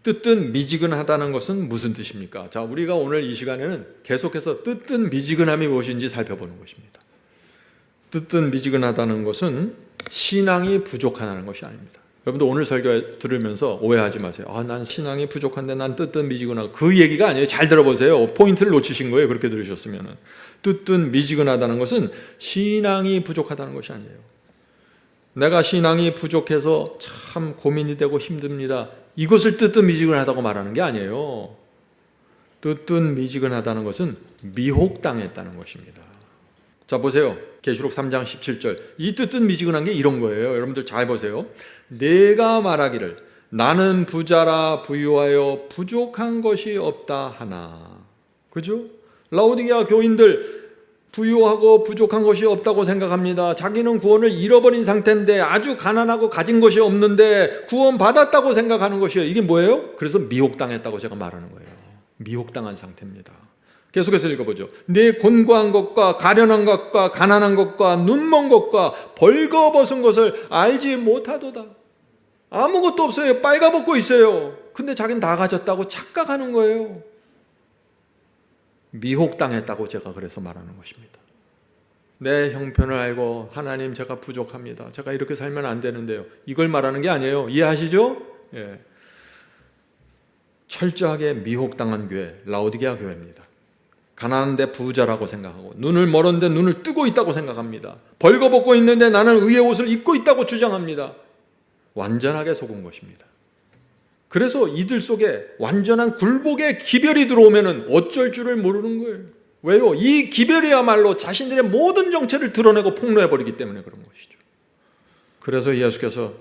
뜨뜻미지근하다는 것은 무슨 뜻입니까? 자, 우리가 오늘 이 시간에는 계속해서 뜨뜻미지근함이 무엇인지 살펴보는 것입니다. 뜨뜻미지근하다는 것은 신앙이 부족하다는 것이 아닙니다. 여러분들 오늘 설교 들으면서 오해하지 마세요. 난 신앙이 부족한데 난 뜨뜻미지근하고, 그 얘기가 아니에요. 잘 들어보세요. 포인트를 놓치신 거예요. 그렇게 들으셨으면. 뜨뜻미지근하다는 것은 신앙이 부족하다는 것이 아니에요. 내가 신앙이 부족해서 참 고민이 되고 힘듭니다, 이것을 뜨뜻미지근하다고 말하는 게 아니에요. 뜨뜻미지근하다는 것은 미혹당했다는 것입니다. 자, 보세요. 계시록 3장 17절. 이 뜨뜻미지근한 게 이런 거예요. 여러분들 잘 보세요. 내가 말하기를 나는 부자라 부유하여 부족한 것이 없다 하나. 그죠? 라오디게아 교인들 부유하고 부족한 것이 없다고 생각합니다. 자기는 구원을 잃어버린 상태인데 아주 가난하고 가진 것이 없는데 구원 받았다고 생각하는 것이에요. 이게 뭐예요? 그래서 미혹당했다고 제가 말하는 거예요. 미혹당한 상태입니다. 계속해서 읽어보죠. 내 곤고한 것과 가련한 것과 가난한 것과 눈먼 것과 벌거벗은 것을 알지 못하도다. 아무것도 없어요. 빨가벗고 있어요. 근데 자기는 다 가졌다고 착각하는 거예요. 미혹당했다고 제가 그래서 말하는 것입니다. 내 형편을 알고 하나님 제가 부족합니다, 제가 이렇게 살면 안 되는데요, 이걸 말하는 게 아니에요. 이해하시죠? 예. 철저하게 미혹당한 교회, 라오디게아 교회입니다. 가난한데 부자라고 생각하고 눈을 멀었는데 눈을 뜨고 있다고 생각합니다. 벌거벗고 있는데 나는 의의 옷을 입고 있다고 주장합니다. 완전하게 속은 것입니다. 그래서 이들 속에 완전한 굴복의 기별이 들어오면 어쩔 줄을 모르는 거예요. 왜요? 이 기별이야말로 자신들의 모든 정체를 드러내고 폭로해버리기 때문에 그런 것이죠. 그래서 예수께서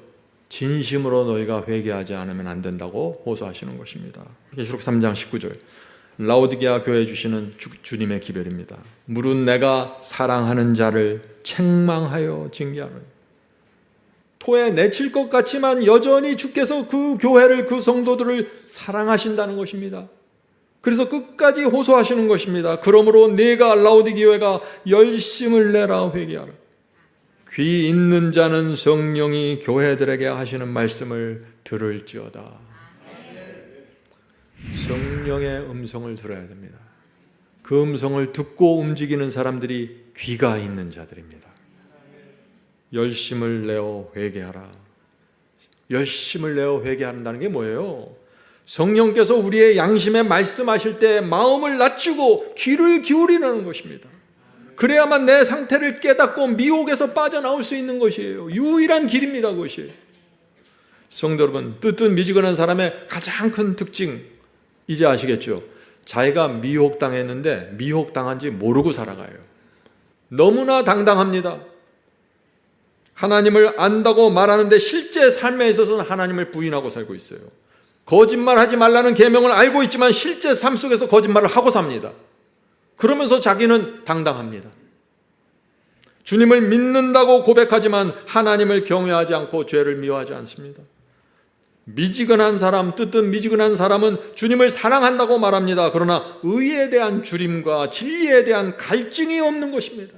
진심으로 너희가 회개하지 않으면 안 된다고 호소하시는 것입니다. 계시록 3장 19절. 라오디게아 교회에 주시는 주님의 기별입니다. 물은 내가 사랑하는 자를 책망하여 징계하노니. 토에 내칠 것 같지만 여전히 주께서 그 교회를, 그 성도들을 사랑하신다는 것입니다. 그래서 끝까지 호소하시는 것입니다. 그러므로 네가 라오디게아가 열심을 내라 회개하라. 귀 있는 자는 성령이 교회들에게 하시는 말씀을 들을지어다. 성령의 음성을 들어야 됩니다. 그 음성을 듣고 움직이는 사람들이 귀가 있는 자들입니다. 열심을 내어 회개하라. 열심을 내어 회개한다는 게 뭐예요? 성령께서 우리의 양심에 말씀하실 때 마음을 낮추고 귀를 기울이라는 것입니다. 그래야만 내 상태를 깨닫고 미혹에서 빠져나올 수 있는 것이에요. 유일한 길입니다. 그것이. 성도 여러분, 뜨뜻미지근한 사람의 가장 큰 특징 이제 아시겠죠? 자기가 미혹당했는데 미혹당한지 모르고 살아가요. 너무나 당당합니다. 하나님을 안다고 말하는데 실제 삶에 있어서는 하나님을 부인하고 살고 있어요. 거짓말하지 말라는 계명을 알고 있지만 실제 삶 속에서 거짓말을 하고 삽니다. 그러면서 자기는 당당합니다. 주님을 믿는다고 고백하지만 하나님을 경외하지 않고 죄를 미워하지 않습니다. 미지근한 사람, 뜨뜻 미지근한 사람은 주님을 사랑한다고 말합니다. 그러나 의에 대한 주림과 진리에 대한 갈증이 없는 것입니다.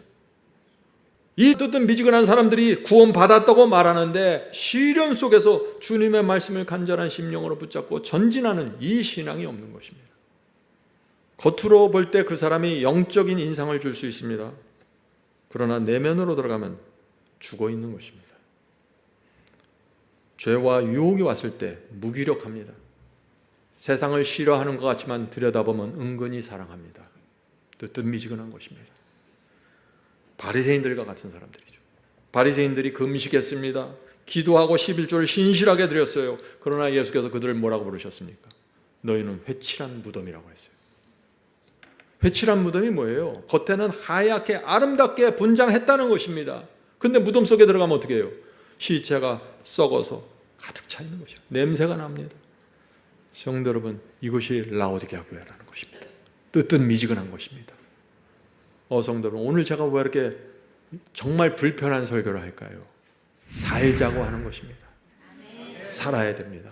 이 뜨뜻 미지근한 사람들이 구원받았다고 말하는데 시련 속에서 주님의 말씀을 간절한 심령으로 붙잡고 전진하는 이 신앙이 없는 것입니다. 겉으로 볼 때 그 사람이 영적인 인상을 줄 수 있습니다. 그러나 내면으로 들어가면 죽어 있는 것입니다. 죄와 유혹이 왔을 때 무기력합니다. 세상을 싫어하는 것 같지만 들여다보면 은근히 사랑합니다. 뜨뜻미지근한 것입니다. 바리새인들과 같은 사람들이죠. 바리새인들이 금식했습니다. 기도하고 11조를 신실하게 드렸어요. 그러나 예수께서 그들을 뭐라고 부르셨습니까? 너희는 회칠한 무덤이라고 했어요. 회칠한 무덤이 뭐예요? 겉에는 하얗게 아름답게 분장했다는 것입니다. 근데 무덤 속에 들어가면 어떻게 해요? 시체가 썩어서 가득 차 있는 것이에요. 냄새가 납니다. 성도 여러분, 이것이 라오디게아 교회라는 것입니다. 뜨뜻미지근한 것입니다. 성도 여러분, 오늘 제가 왜 이렇게 정말 불편한 설교를 할까요? 살자고 하는 것입니다. 살아야 됩니다.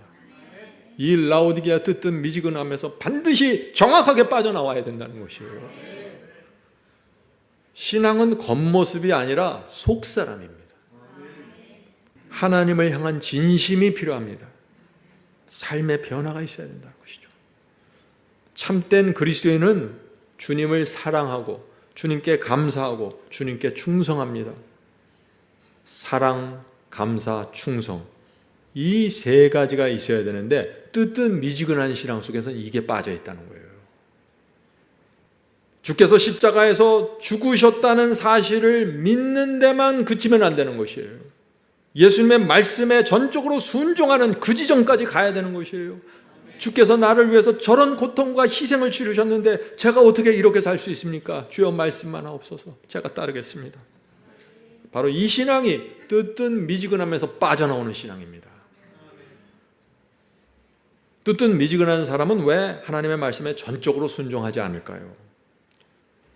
이 라오디게아 뜨뜻미지근함에서 반드시 정확하게 빠져나와야 된다는 것이에요. 신앙은 겉모습이 아니라 속사람입니다. 하나님을 향한 진심이 필요합니다. 삶의 변화가 있어야 된다는 것이죠. 참된 그리스도인은 주님을 사랑하고 주님께 감사하고 주님께 충성합니다. 사랑, 감사, 충성, 이 세 가지가 있어야 되는데 뜨뜻미지근한 신앙 속에서는 이게 빠져 있다는 거예요. 주께서 십자가에서 죽으셨다는 사실을 믿는 데만 그치면 안 되는 것이에요. 예수님의 말씀에 전적으로 순종하는 그 지점까지 가야 되는 것이에요. 주께서 나를 위해서 저런 고통과 희생을 치르셨는데 제가 어떻게 이렇게 살 수 있습니까? 주여 말씀만 하옵소서. 제가 따르겠습니다. 바로 이 신앙이 뜨뜻미지근하면서 빠져나오는 신앙입니다. 뜨뜻미지근한 사람은 왜 하나님의 말씀에 전적으로 순종하지 않을까요?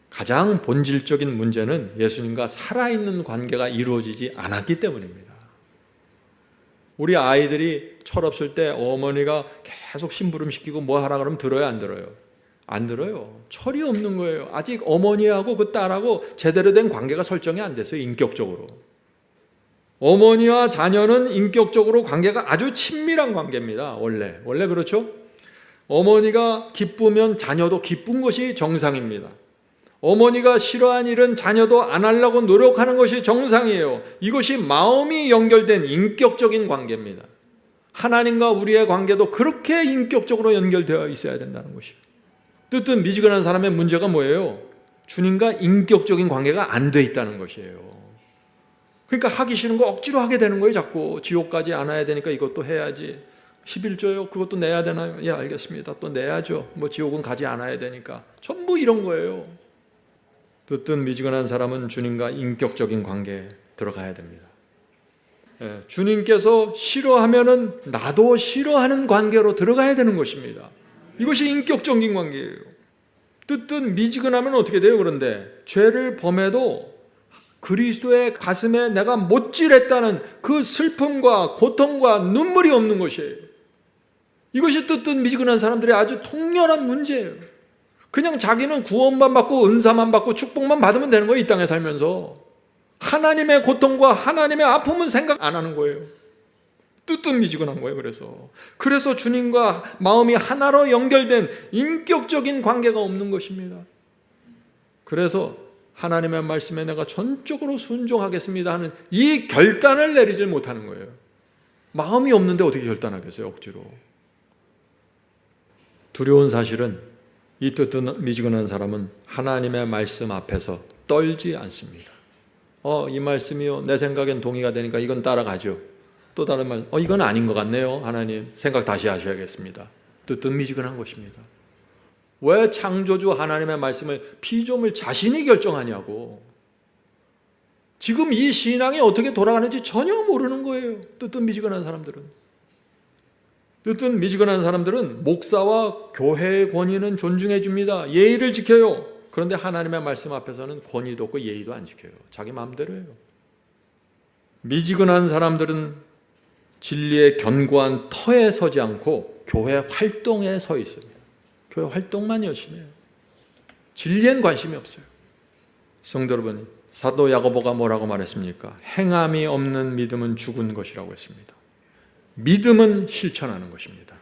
가장 본질적인 문제는 예수님과 살아있는 관계가 이루어지지 않았기 때문입니다. 우리 아이들이 철없을 때 어머니가 계속 심부름시키고 뭐 하라 그러면 들어요, 안 들어요? 안 들어요. 철이 없는 거예요. 아직 어머니하고 그 딸하고 제대로 된 관계가 설정이 안 됐어요, 인격적으로. 어머니와 자녀는 인격적으로 관계가 아주 친밀한 관계입니다. 원래 그렇죠? 어머니가 기쁘면 자녀도 기쁜 것이 정상입니다. 어머니가 싫어한 일은 자녀도 안 하려고 노력하는 것이 정상이에요. 이것이 마음이 연결된 인격적인 관계입니다. 하나님과 우리의 관계도 그렇게 인격적으로 연결되어 있어야 된다는 것이에요. 뜨뜻미지근한 사람의 문제가 뭐예요? 주님과 인격적인 관계가 안 돼 있다는 것이에요. 그러니까 하기 싫은 거 억지로 하게 되는 거예요. 자꾸 지옥까지 안 와야 되니까 이것도 해야지. 11조요? 그것도 내야 되나요? 예, 알겠습니다. 또 내야죠. 뭐 지옥은 가지 않아야 되니까. 전부 이런 거예요. 뜨뜻미지근한 사람은 주님과 인격적인 관계에 들어가야 됩니다. 주님께서 싫어하면은 나도 싫어하는 관계로 들어가야 되는 것입니다. 이것이 인격적인 관계예요. 뜨뜻미지근하면 어떻게 돼요? 그런데 죄를 범해도 그리스도의 가슴에 내가 못질했다는 그 슬픔과 고통과 눈물이 없는 것이에요. 이것이 뜨뜻미지근한 사람들의 아주 통렬한 문제예요. 그냥 자기는 구원만 받고 은사만 받고 축복만 받으면 되는 거예요. 이 땅에 살면서 하나님의 고통과 하나님의 아픔은 생각 안 하는 거예요. 뜨뜻미지근한 거예요. 그래서 주님과 마음이 하나로 연결된 인격적인 관계가 없는 것입니다. 그래서 하나님의 말씀에 내가 전적으로 순종하겠습니다 하는 이 결단을 내리질 못하는 거예요. 마음이 없는데 어떻게 결단하겠어요? 억지로. 두려운 사실은 이 뜨뜻미지근한 사람은 하나님의 말씀 앞에서 떨지 않습니다. 이 말씀이요, 내 생각엔 동의가 되니까 이건 따라가죠. 또 다른 말, 이건 아닌 것 같네요. 하나님 생각 다시 하셔야겠습니다. 뜨뜻미지근한 것입니다. 왜 창조주 하나님의 말씀을 피조물 자신이 결정하냐고. 지금 이 신앙이 어떻게 돌아가는지 전혀 모르는 거예요. 뜨뜻미지근한 사람들은. 뜨뜻미지근한 사람들은 목사와 교회의 권위는 존중해 줍니다. 예의를 지켜요. 그런데 하나님의 말씀 앞에서는 권위도 없고 예의도 안 지켜요. 자기 마음대로 해요. 미지근한 사람들은 진리의 견고한 터에 서지 않고 교회 활동에 서 있습니다. 교회 활동만 열심히 해요. 진리엔 관심이 없어요. 성도 여러분, 사도 야고보가 뭐라고 말했습니까? 행함이 없는 믿음은 죽은 것이라고 했습니다. 믿음은 실천하는 것입니다.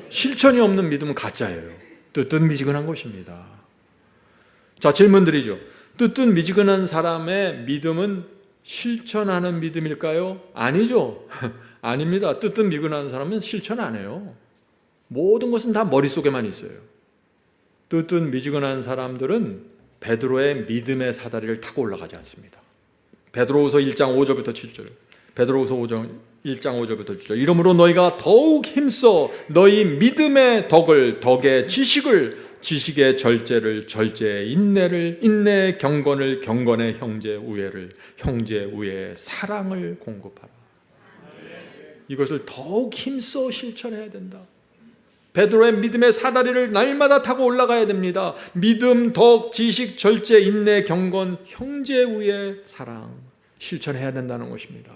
실천이 없는 믿음은 가짜예요. 뜨뜻미지근한 것입니다. 자, 질문 드리죠. 뜨뜻미지근한 사람의 믿음은 실천하는 믿음일까요? 아니죠. 아닙니다. 뜨뜻미지근한 사람은 실천 안 해요. 모든 것은 다 머릿속에만 있어요. 뜨뜻미지근한 사람들은 베드로의 믿음의 사다리를 타고 올라가지 않습니다. 베드로후서 1장 5절부터 7절. 베드로후서 1장 5절부터 7절. 이러므로 너희가 더욱 힘써 너희 믿음의 덕을, 덕의 지식을, 지식의 절제를, 절제의 인내를, 인내의 경건을, 경건의 형제 우애를, 형제 우애의 사랑을 공급하라. 이것을 더욱 힘써 실천해야 된다. 베드로의 믿음의 사다리를 날마다 타고 올라가야 됩니다. 믿음, 덕, 지식, 절제, 인내, 경건, 형제 우애, 사랑 실천해야 된다는 것입니다.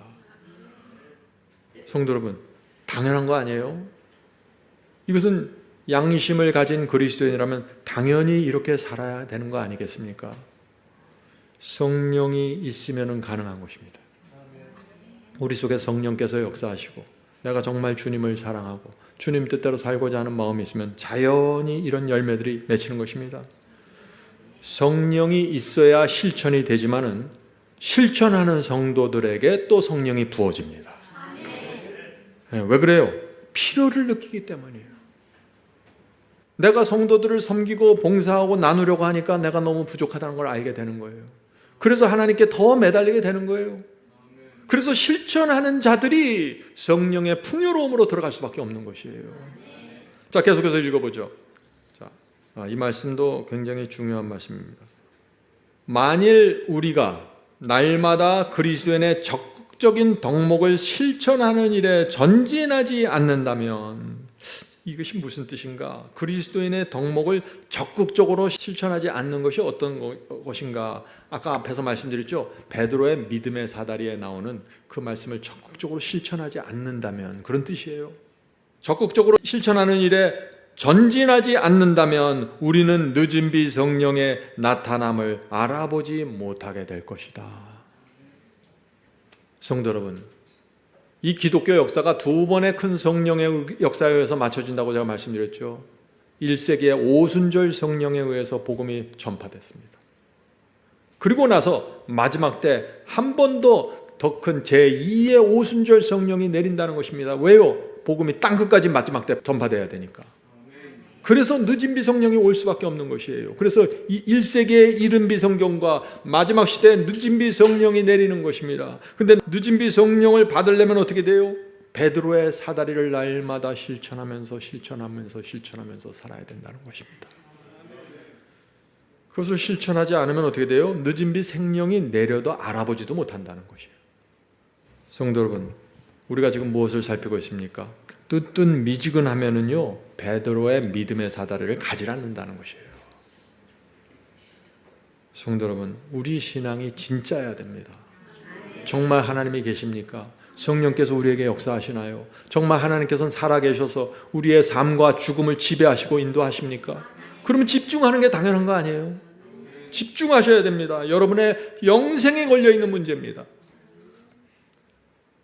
성도 여러분, 당연한 거 아니에요? 이것은 양심을 가진 그리스도인이라면 당연히 이렇게 살아야 되는 거 아니겠습니까? 성령이 있으면 가능한 것입니다. 우리 속에 성령께서 역사하시고 내가 정말 주님을 사랑하고 주님 뜻대로 살고자 하는 마음이 있으면 자연히 이런 열매들이 맺히는 것입니다. 성령이 있어야 실천이 되지만은 실천하는 성도들에게 또 성령이 부어집니다. 왜 그래요? 필요를 느끼기 때문이에요. 내가 성도들을 섬기고 봉사하고 나누려고 하니까 내가 너무 부족하다는 걸 알게 되는 거예요. 그래서 하나님께 더 매달리게 되는 거예요. 그래서 실천하는 자들이 성령의 풍요로움으로 들어갈 수밖에 없는 것이에요. 자, 계속해서 읽어보죠. 자, 이 말씀도 굉장히 중요한 말씀입니다. 만일 우리가 날마다 그리스도인의 적극적인 덕목을 실천하는 일에 전진하지 않는다면 이것이 무슨 뜻인가? 그리스도인의 덕목을 적극적으로 실천하지 않는 것이 어떤 것인가? 아까 앞에서 말씀드렸죠. 베드로의 믿음의 사다리에 나오는 그 말씀을 적극적으로 실천하지 않는다면 그런 뜻이에요. 적극적으로 실천하는 일에 전진하지 않는다면 우리는 늦은 비 성령의 나타남을 알아보지 못하게 될 것이다. 성도 여러분, 이 기독교 역사가 두 번의 큰 성령의 역사에 의해서 맞춰진다고 제가 말씀드렸죠. 1세기의 오순절 성령에 의해서 복음이 전파됐습니다. 그리고 나서 마지막 때 한 번 더 더 큰 제2의 오순절 성령이 내린다는 것입니다. 왜요? 복음이 땅끝까지 마지막 때 전파돼야 되니까. 그래서 늦은 비 성령이 올 수밖에 없는 것이에요. 그래서 이 1세기의 이른 비 성경과 마지막 시대에 늦은 비 성령이 내리는 것입니다. 근데 늦은 비 성령을 받으려면 어떻게 돼요? 베드로의 사다리를 날마다 실천하면서 살아야 된다는 것입니다. 그것을 실천하지 않으면 어떻게 돼요? 늦은 비 생명이 내려도 알아보지도 못한다는 것이에요. 성도 여러분, 우리가 지금 무엇을 살피고 있습니까? 뜨뜻미지근하면은요 베드로의 믿음의 사다리를 가지 않는다는 것이에요. 성도 여러분, 우리 신앙이 진짜야 됩니다. 정말 하나님이 계십니까? 성령께서 우리에게 역사하시나요? 정말 하나님께서는 살아계셔서 우리의 삶과 죽음을 지배하시고 인도하십니까? 그러면 집중하는 게 당연한 거 아니에요? 집중하셔야 됩니다. 여러분의 영생에 걸려있는 문제입니다.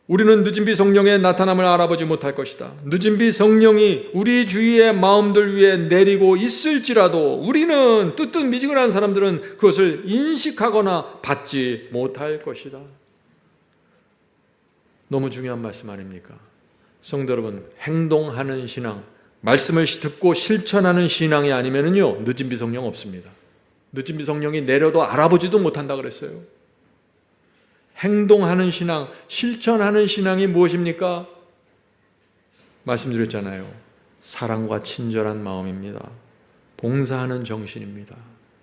우리는 늦은 비 성령의 나타남을 알아보지 못할 것이다. 늦은 비 성령이 우리 주위의 마음들 위에 내리고 있을지라도 우리는 뜨뜻미지근한 사람들은 그것을 인식하거나 받지 못할 것이다. 너무 중요한 말씀 아닙니까? 성도 여러분, 행동하는 신앙, 말씀을 듣고 실천하는 신앙이 아니면요 늦은 비 성령 없습니다. 늦은 비 성령이 내려도 알아보지도 못한다 그랬어요. 행동하는 신앙, 실천하는 신앙이 무엇입니까? 말씀드렸잖아요. 사랑과 친절한 마음입니다. 봉사하는 정신입니다.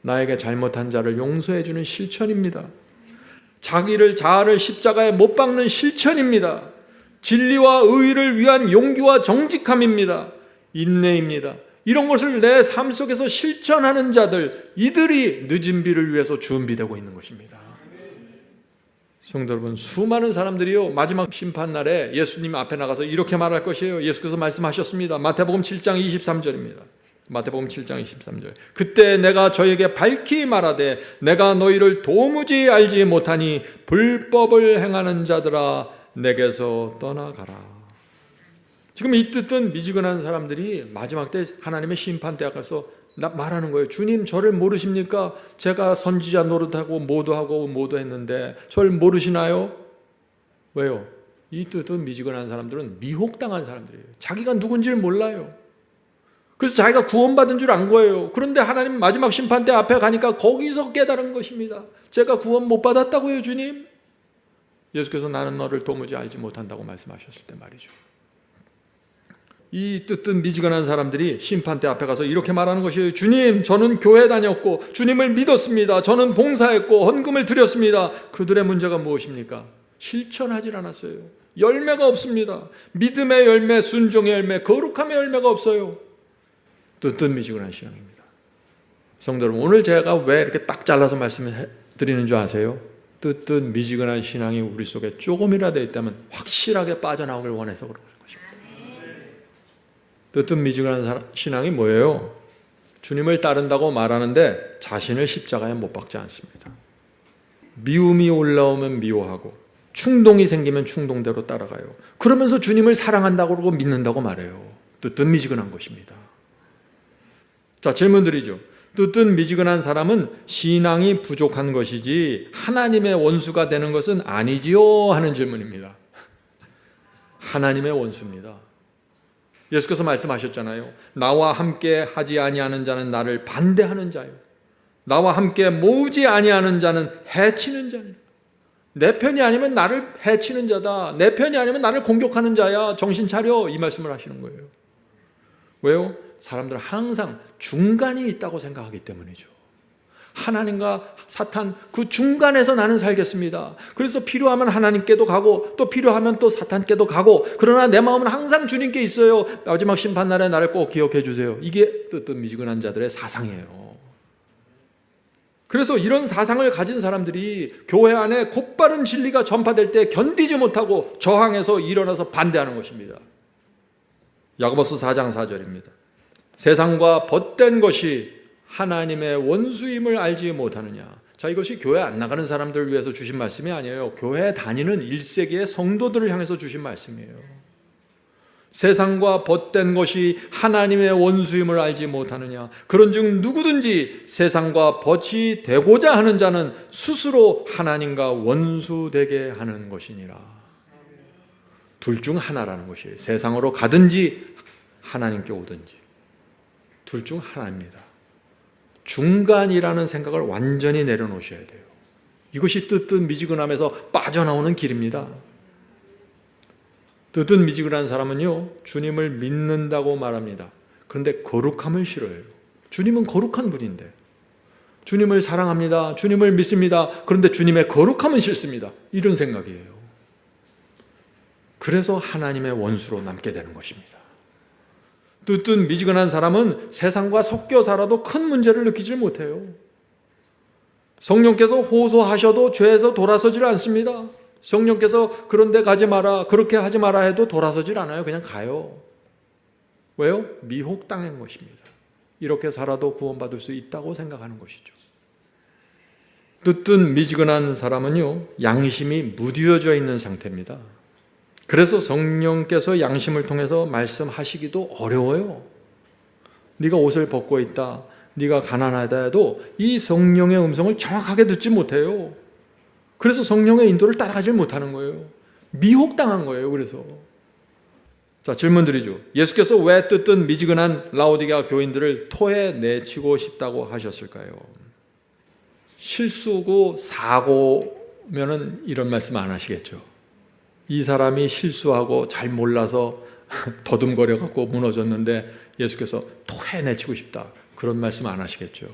나에게 잘못한 자를 용서해 주는 실천입니다. 자아를 십자가에 못 박는 실천입니다. 진리와 의를 위한 용기와 정직함입니다. 인내입니다. 이런 것을 내 삶 속에서 실천하는 자들, 이들이 늦은 비를 위해서 준비되고 있는 것입니다. 성도 여러분, 수많은 사람들이요 마지막 심판날에 예수님 앞에 나가서 이렇게 말할 것이에요. 예수께서 말씀하셨습니다. 마태복음 7장 23절입니다. 마태복음 7장 23절. 그때 내가 저에게 밝히 말하되 내가 너희를 도무지 알지 못하니 불법을 행하는 자들아 내게서 떠나가라. 지금 이 뜻은 미지근한 사람들이 마지막 때 하나님의 심판대 앞에서 말하는 거예요. 주님, 저를 모르십니까? 제가 선지자 노릇하고 모두 했는데 저를 모르시나요? 왜요? 이 뜻은 미지근한 사람들은 미혹당한 사람들이에요. 자기가 누군지를 몰라요. 그래서 자기가 구원받은 줄 안 거예요. 그런데 하나님 마지막 심판대 앞에 가니까 거기서 깨달은 것입니다. 제가 구원 못 받았다고요, 주님? 예수께서 나는 너를 도무지 알지 못한다고 말씀하셨을 때 말이죠. 이 뜻은 미지근한 사람들이 심판대 앞에 가서 이렇게 말하는 것이에요. 주님, 저는 교회 다녔고 주님을 믿었습니다. 저는 봉사했고 헌금을 드렸습니다. 그들의 문제가 무엇입니까? 실천하지 않았어요. 열매가 없습니다. 믿음의 열매, 순종의 열매, 거룩함의 열매가 없어요. 뜻은 미지근한 신앙입니다. 성도 여러분, 오늘 제가 왜 이렇게 딱 잘라서 말씀을 드리는 줄 아세요? 뜻은 미지근한 신앙이 우리 속에 조금이라도 있다면 확실하게 빠져나오길 원해서 그런 것입니다. 뜻은 미지근한 신앙이 뭐예요? 주님을 따른다고 말하는데 자신을 십자가에 못 박지 않습니다. 미움이 올라오면 미워하고 충동이 생기면 충동대로 따라가요. 그러면서 주님을 사랑한다고 그러고 믿는다고 말해요. 뜻은 미지근한 것입니다. 자, 질문 드리죠. 뜻은 미지근한 사람은 신앙이 부족한 것이지 하나님의 원수가 되는 것은 아니지요? 하는 질문입니다. 하나님의 원수입니다. 예수께서 말씀하셨잖아요. 나와 함께 하지 아니하는 자는 나를 반대하는 자요, 나와 함께 모으지 아니하는 자는 해치는 자니라. 내 편이 아니면 나를 해치는 자다. 내 편이 아니면 나를 공격하는 자야. 정신 차려. 이 말씀을 하시는 거예요. 왜요? 사람들은 항상 중간이 있다고 생각하기 때문이죠. 하나님과 사탄 그 중간에서 나는 살겠습니다. 그래서 필요하면 하나님께도 가고 또 필요하면 또 사탄께도 가고, 그러나 내 마음은 항상 주님께 있어요. 마지막 심판날에 나를 꼭 기억해 주세요. 이게 뜻은 미지근한 자들의 사상이에요. 그래서 이런 사상을 가진 사람들이 교회 안에 곧바른 진리가 전파될 때 견디지 못하고 저항해서 일어나서 반대하는 것입니다. 야고보서 4장 4절입니다. 세상과 벗된 것이 하나님의 원수임을 알지 못하느냐. 자, 이것이 교회 안 나가는 사람들을 위해서 주신 말씀이 아니에요. 교회 다니는 1세기의 성도들을 향해서 주신 말씀이에요. 세상과 벗된 것이 하나님의 원수임을 알지 못하느냐. 그런즉 누구든지 세상과 벗이 되고자 하는 자는 스스로 하나님과 원수되게 하는 것이니라. 둘 중 하나라는 것이에요. 세상으로 가든지 하나님께 오든지 둘 중 하나입니다. 중간이라는 생각을 완전히 내려놓으셔야 돼요. 이것이 뜻은 미지근함에서 빠져나오는 길입니다. 뜻은 미지근한 사람은요, 주님을 믿는다고 말합니다. 그런데 거룩함을 싫어해요. 주님은 거룩한 분인데, 주님을 사랑합니다, 주님을 믿습니다. 그런데 주님의 거룩함은 싫습니다. 이런 생각이에요. 그래서 하나님의 원수로 남게 되는 것입니다. 뜻은 미지근한 사람은 세상과 섞여 살아도 큰 문제를 느끼질 못해요. 성령께서 호소하셔도 죄에서 돌아서질 않습니다. 성령께서 그런 데 가지 마라, 그렇게 하지 마라 해도 돌아서질 않아요. 그냥 가요. 왜요? 미혹당한 것입니다. 이렇게 살아도 구원받을 수 있다고 생각하는 것이죠. 뜻은 미지근한 사람은요, 양심이 무뎌져 있는 상태입니다. 그래서 성령께서 양심을 통해서 말씀하시기도 어려워요. 네가 옷을 벗고 있다, 네가 가난하다 해도 이 성령의 음성을 정확하게 듣지 못해요. 그래서 성령의 인도를 따라가지 못하는 거예요. 미혹당한 거예요. 그래서 자, 질문 드리죠. 예수께서 왜 뜻은 미지근한 라오디게아 교인들을 토해내치고 싶다고 하셨을까요? 실수고 사고면은 이런 말씀 안 하시겠죠. 이 사람이 실수하고 잘 몰라서 더듬거려갖고 무너졌는데 예수께서 토해내치고 싶다, 그런 말씀 안 하시겠죠.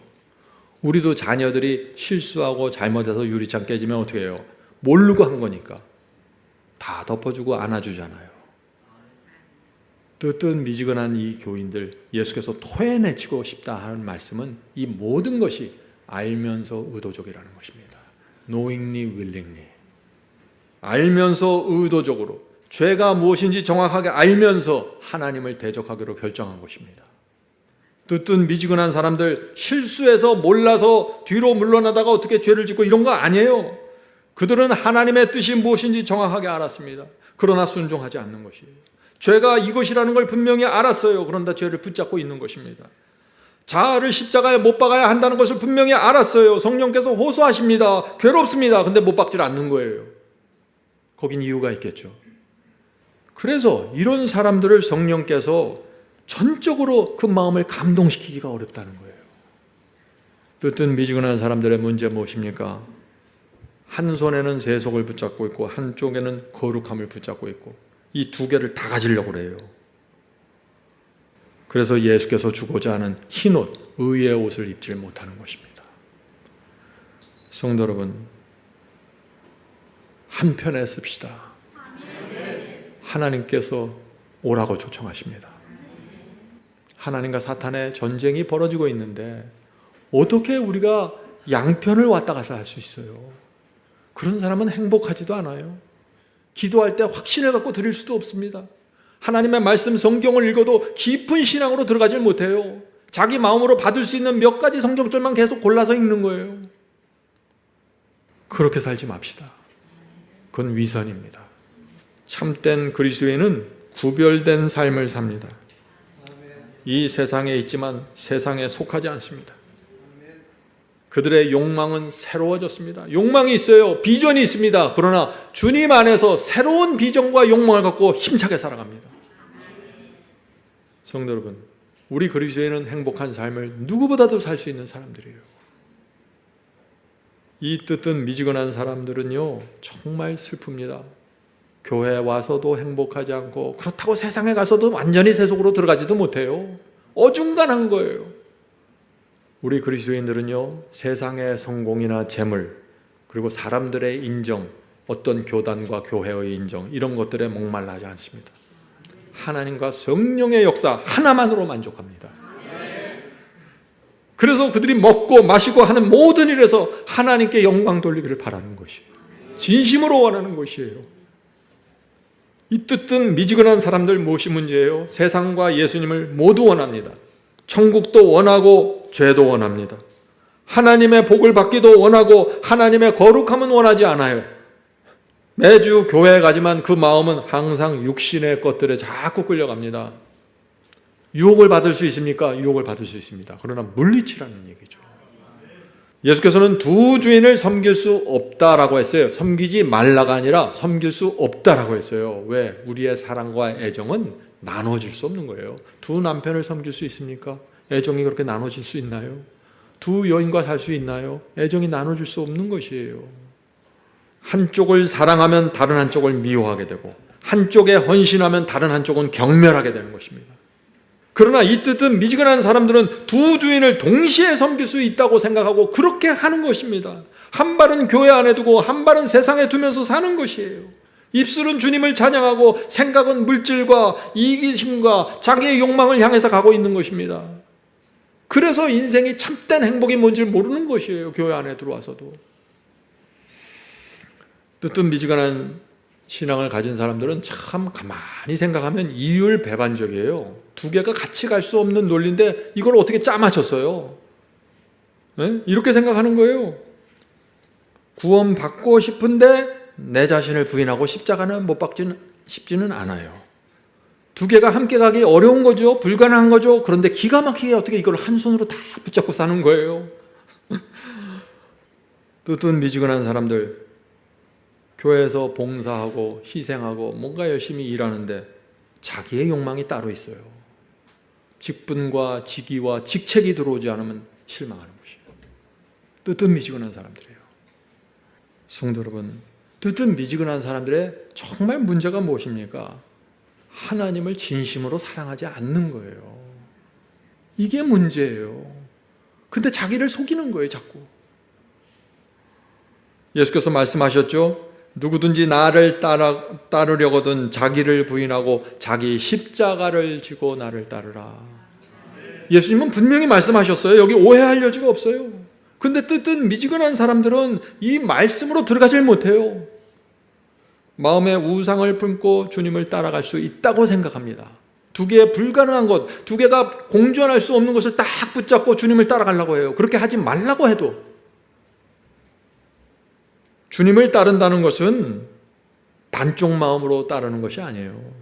우리도 자녀들이 실수하고 잘못해서 유리창 깨지면 어떻게 해요? 모르고 한 거니까 다 덮어주고 안아주잖아요. 뜻은 미지근한 이 교인들 예수께서 토해내치고 싶다 하는 말씀은 이 모든 것이 알면서 의도적이라는 것입니다. knowingly, willingly. 알면서 의도적으로 죄가 무엇인지 정확하게 알면서 하나님을 대적하기로 결정한 것입니다. 뜨뜻 미지근한 사람들, 실수해서 몰라서 뒤로 물러나다가 어떻게 죄를 짓고 이런 거 아니에요. 그들은 하나님의 뜻이 무엇인지 정확하게 알았습니다. 그러나 순종하지 않는 것이에요. 죄가 이것이라는 걸 분명히 알았어요. 그런데 죄를 붙잡고 있는 것입니다. 자아를 십자가에 못 박아야 한다는 것을 분명히 알았어요. 성령께서 호소하십니다. 괴롭습니다. 근데 못 박질 않는 거예요. 거긴 이유가 있겠죠. 그래서 이런 사람들을 성령께서 전적으로 그 마음을 감동시키기가 어렵다는 거예요. 뜨뜻 미지근한 사람들의 문제 무엇입니까? 한 손에는 세속을 붙잡고 있고 한쪽에는 거룩함을 붙잡고 있고 이 두 개를 다 가지려고 그래요. 그래서 예수께서 주고자 하는 흰옷, 의의 옷을 입지 못하는 것입니다. 성도 여러분, 한편에 씁시다. 하나님께서 오라고 초청하십니다. 하나님과 사탄의 전쟁이 벌어지고 있는데 어떻게 우리가 양편을 왔다 갔다 할 수 있어요? 그런 사람은 행복하지도 않아요. 기도할 때 확신을 갖고 드릴 수도 없습니다. 하나님의 말씀 성경을 읽어도 깊은 신앙으로 들어가질 못해요. 자기 마음으로 받을 수 있는 몇 가지 성경절만 계속 골라서 읽는 거예요. 그렇게 살지 맙시다. 그건 위선입니다. 참된 그리스도인은 구별된 삶을 삽니다. 이 세상에 있지만 세상에 속하지 않습니다. 그들의 욕망은 새로워졌습니다. 욕망이 있어요. 비전이 있습니다. 그러나 주님 안에서 새로운 비전과 욕망을 갖고 힘차게 살아갑니다. 성도 여러분, 우리 그리스도인은 행복한 삶을 누구보다도 살 수 있는 사람들이에요. 이 뜨뜻 미지근한 사람들은요, 정말 슬픕니다. 교회에 와서도 행복하지 않고 그렇다고 세상에 가서도 완전히 세속으로 들어가지도 못해요. 어중간한 거예요. 우리 그리스도인들은요, 세상의 성공이나 재물, 그리고 사람들의 인정, 어떤 교단과 교회의 인정, 이런 것들에 목말라 하지 않습니다. 하나님과 성령의 역사 하나만으로 만족합니다. 그래서 그들이 먹고 마시고 하는 모든 일에서 하나님께 영광 돌리기를 바라는 것이에요. 진심으로 원하는 것이에요. 이 뜨뜻 미지근한 사람들 무엇이 문제예요? 세상과 예수님을 모두 원합니다. 천국도 원하고 죄도 원합니다. 하나님의 복을 받기도 원하고 하나님의 거룩함은 원하지 않아요. 매주 교회에 가지만 그 마음은 항상 육신의 것들에 자꾸 끌려갑니다. 유혹을 받을 수 있습니까? 유혹을 받을 수 있습니다. 그러나 물리치라는 얘기죠. 예수께서는 두 주인을 섬길 수 없다라고 했어요. 섬기지 말라가 아니라 섬길 수 없다라고 했어요. 왜? 우리의 사랑과 애정은 나눠질 수 없는 거예요. 두 남편을 섬길 수 있습니까? 애정이 그렇게 나눠질 수 있나요? 두 여인과 살 수 있나요? 애정이 나눠질 수 없는 것이에요. 한쪽을 사랑하면 다른 한쪽을 미워하게 되고 한쪽에 헌신하면 다른 한쪽은 경멸하게 되는 것입니다. 그러나 이 뜻은 미지근한 사람들은 두 주인을 동시에 섬길 수 있다고 생각하고 그렇게 하는 것입니다. 한 발은 교회 안에 두고 한 발은 세상에 두면서 사는 것이에요. 입술은 주님을 찬양하고 생각은 물질과 이기심과 자기의 욕망을 향해서 가고 있는 것입니다. 그래서 인생이 참된 행복이 뭔지 모르는 것이에요. 교회 안에 들어와서도. 뜨뜻 미지근한 신앙을 가진 사람들은 참 가만히 생각하면 이율배반적이에요. 두 개가 같이 갈 수 없는 논리인데 이걸 어떻게 짜맞췄어요? 네? 이렇게 생각하는 거예요. 구원받고 싶은데 내 자신을 부인하고 십자가는 못 박지는 쉽지는 않아요. 두 개가 함께 가기 어려운 거죠. 불가능한 거죠. 그런데 기가 막히게 어떻게 이걸 한 손으로 다 붙잡고 사는 거예요. 뜨뜻 미지근한 사람들, 교회에서 봉사하고 희생하고 뭔가 열심히 일하는데 자기의 욕망이 따로 있어요. 직분과 직위와 직책이 들어오지 않으면 실망하는 것이에요. 뜨뜻 미지근한 사람들이에요. 성도 여러분, 뜨뜻 미지근한 사람들의 정말 문제가 무엇입니까? 하나님을 진심으로 사랑하지 않는 거예요. 이게 문제예요. 근데 자기를 속이는 거예요, 자꾸. 예수께서 말씀하셨죠? 누구든지 나를 따르려거든 자기를 부인하고 자기 십자가를 지고 나를 따르라. 예수님은 분명히 말씀하셨어요. 여기 오해할 여지가 없어요. 근데 뜨뜻 미지근한 사람들은 이 말씀으로 들어가질 못해요. 마음에 우상을 품고 주님을 따라갈 수 있다고 생각합니다. 두 개의 불가능한 것, 두 개가 공존할 수 없는 것을 딱 붙잡고 주님을 따라가려고 해요. 그렇게 하지 말라고 해도 주님을 따른다는 것은 반쪽 마음으로 따르는 것이 아니에요.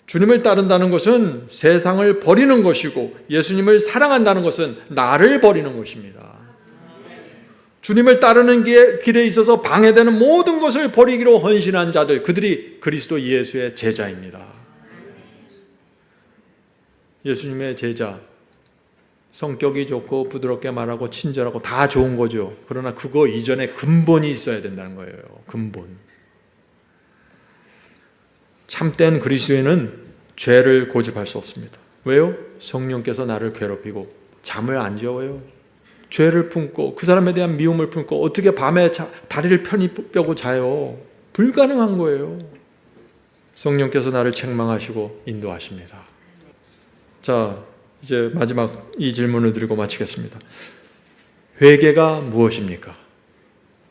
주님을 따른다는 것은 세상을 버리는 것이고 예수님을 사랑한다는 것은 나를 버리는 것입니다. 주님을 따르는 길에 있어서 방해되는 모든 것을 버리기로 헌신한 자들, 그들이 그리스도 예수의 제자입니다. 예수님의 제자, 성격이 좋고 부드럽게 말하고 친절하고 다 좋은 거죠. 그러나 그거 이전에 근본이 있어야 된다는 거예요. 근본. 참된 그리스도인은 죄를 고집할 수 없습니다. 왜요? 성령께서 나를 괴롭히고 잠을 안 재워요. 죄를 품고 그 사람에 대한 미움을 품고 어떻게 밤에 다리를 편히 펴고 자요? 불가능한 거예요. 성령께서 나를 책망하시고 인도하십니다. 자, 이제 마지막 이 질문을 드리고 마치겠습니다. 회개가 무엇입니까?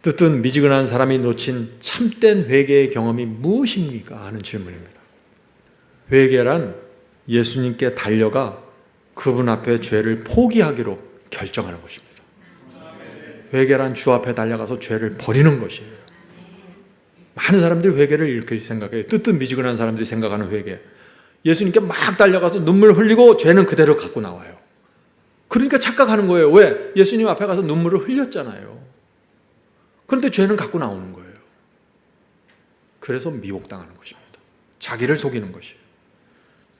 뜻은 미지근한 사람이 놓친 참된 회개의 경험이 무엇입니까? 하는 질문입니다. 회개란 예수님께 달려가 그분 앞에 죄를 포기하기로 결정하는 것입니다. 회개란 주 앞에 달려가서 죄를 버리는 것이에요. 많은 사람들이 회개를 이렇게 생각해요. 뜻은 미지근한 사람들이 생각하는 회개. 예수님께 막 달려가서 눈물 흘리고 죄는 그대로 갖고 나와요. 그러니까 착각하는 거예요. 왜? 예수님 앞에 가서 눈물을 흘렸잖아요. 그런데 죄는 갖고 나오는 거예요. 그래서 미혹당하는 것입니다. 자기를 속이는 것이에요.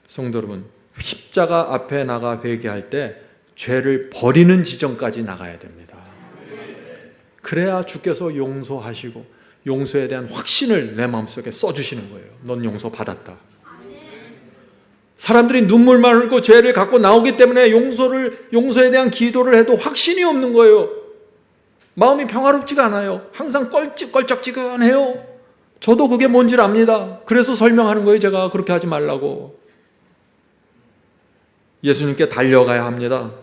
성도 여러분, 십자가 앞에 나가 회개할 때 죄를 버리는 지점까지 나가야 됩니다. 그래야 주께서 용서하시고 용서에 대한 확신을 내 마음속에 써주시는 거예요. 넌 용서받았다. 사람들이 눈물만 흘리고 죄를 갖고 나오기 때문에 용서에 대한 기도를 해도 확신이 없는 거예요. 마음이 평화롭지가 않아요. 항상 껄쩍지근해요. 저도 그게 뭔지를 압니다. 그래서 설명하는 거예요. 제가 그렇게 하지 말라고. 예수님께 달려가야 합니다.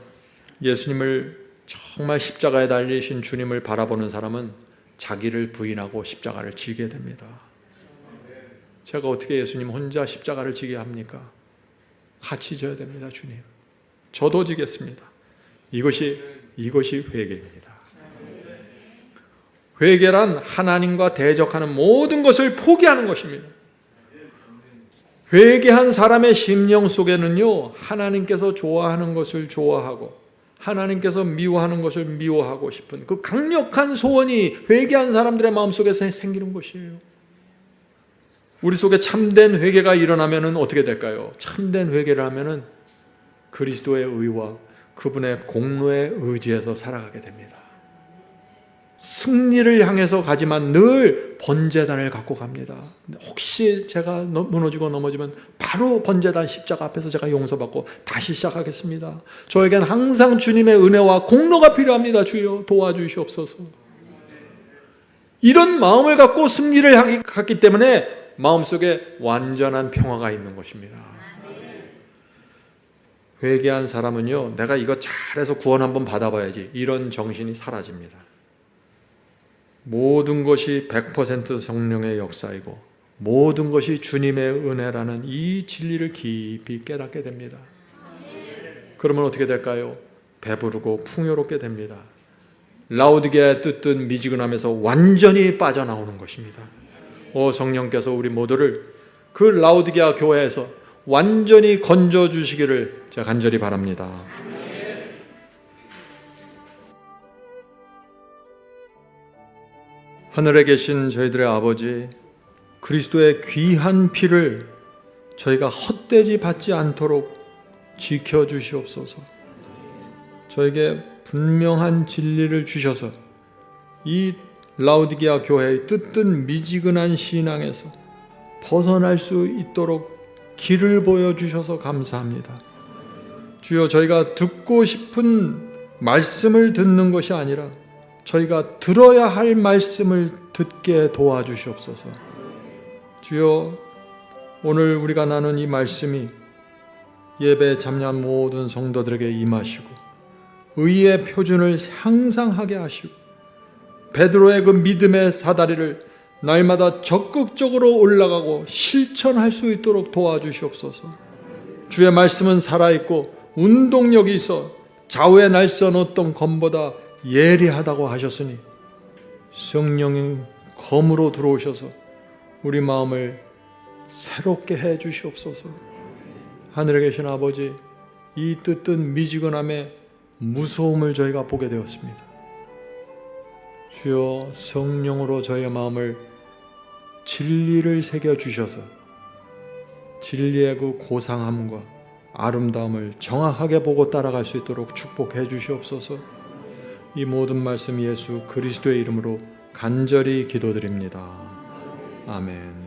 예수님을 정말 십자가에 달리신 주님을 바라보는 사람은 자기를 부인하고 십자가를 지게 됩니다. 제가 어떻게 예수님 혼자 십자가를 지게 합니까? 같이 져야 됩니다. 주님, 저도 지겠습니다. 이것이 회개입니다. 회개란 하나님과 대적하는 모든 것을 포기하는 것입니다. 회개한 사람의 심령 속에는요, 하나님께서 좋아하는 것을 좋아하고 하나님께서 미워하는 것을 미워하고 싶은 그 강력한 소원이 회개한 사람들의 마음속에서 생기는 것이에요. 우리 속에 참된 회개가 일어나면 어떻게 될까요? 참된 회개를 하면 그리스도의 의와 그분의 공로에 의지해서 살아가게 됩니다. 승리를 향해서 가지만 늘 번제단을 갖고 갑니다. 혹시 제가 무너지고 넘어지면 바로 번제단 십자가 앞에서 제가 용서받고 다시 시작하겠습니다. 저에겐 항상 주님의 은혜와 공로가 필요합니다. 주여 도와주시옵소서. 이런 마음을 갖고 승리를 갖기 때문에 마음속에 완전한 평화가 있는 것입니다. 회개한 사람은요, 내가 이거 잘해서 구원 한번 받아봐야지, 이런 정신이 사라집니다. 모든 것이 100% 성령의 역사이고 모든 것이 주님의 은혜라는 이 진리를 깊이 깨닫게 됩니다. 그러면 어떻게 될까요? 배부르고 풍요롭게 됩니다. 라오디게아의 뜻은 미지근함에서 완전히 빠져나오는 것입니다. 성령께서 우리 모두를 그 라오디게아 교회에서 완전히 건져주시기를 제가 간절히 바랍니다. 하늘에 계신 저희들의 아버지, 그리스도의 귀한 피를 저희가 헛되지 받지 않도록 지켜주시옵소서. 저에게 분명한 진리를 주셔서 이 라오디게아 교회의 뜻든 미지근한 신앙에서 벗어날 수 있도록 길을 보여주셔서 감사합니다. 주여, 저희가 듣고 싶은 말씀을 듣는 것이 아니라 저희가 들어야 할 말씀을 듣게 도와주시옵소서. 주여, 오늘 우리가 나눈 이 말씀이 예배에 참여한 모든 성도들에게 임하시고 의의 표준을 향상하게 하시고 베드로의 그 믿음의 사다리를 날마다 적극적으로 올라가고 실천할 수 있도록 도와주시옵소서. 주의 말씀은 살아있고 운동력이 있어 좌우의 날선 어떤 검보다 예리하다고 하셨으니 성령의 검으로 들어오셔서 우리 마음을 새롭게 해 주시옵소서. 하늘에 계신 아버지, 이 뜨뜻 미지근함의 무서움을 저희가 보게 되었습니다. 주여, 성령으로 저희의 마음을 진리를 새겨주셔서 진리의 그 고상함과 아름다움을 정확하게 보고 따라갈 수 있도록 축복해 주시옵소서. 이 모든 말씀 예수 그리스도의 이름으로 간절히 기도드립니다. 아멘.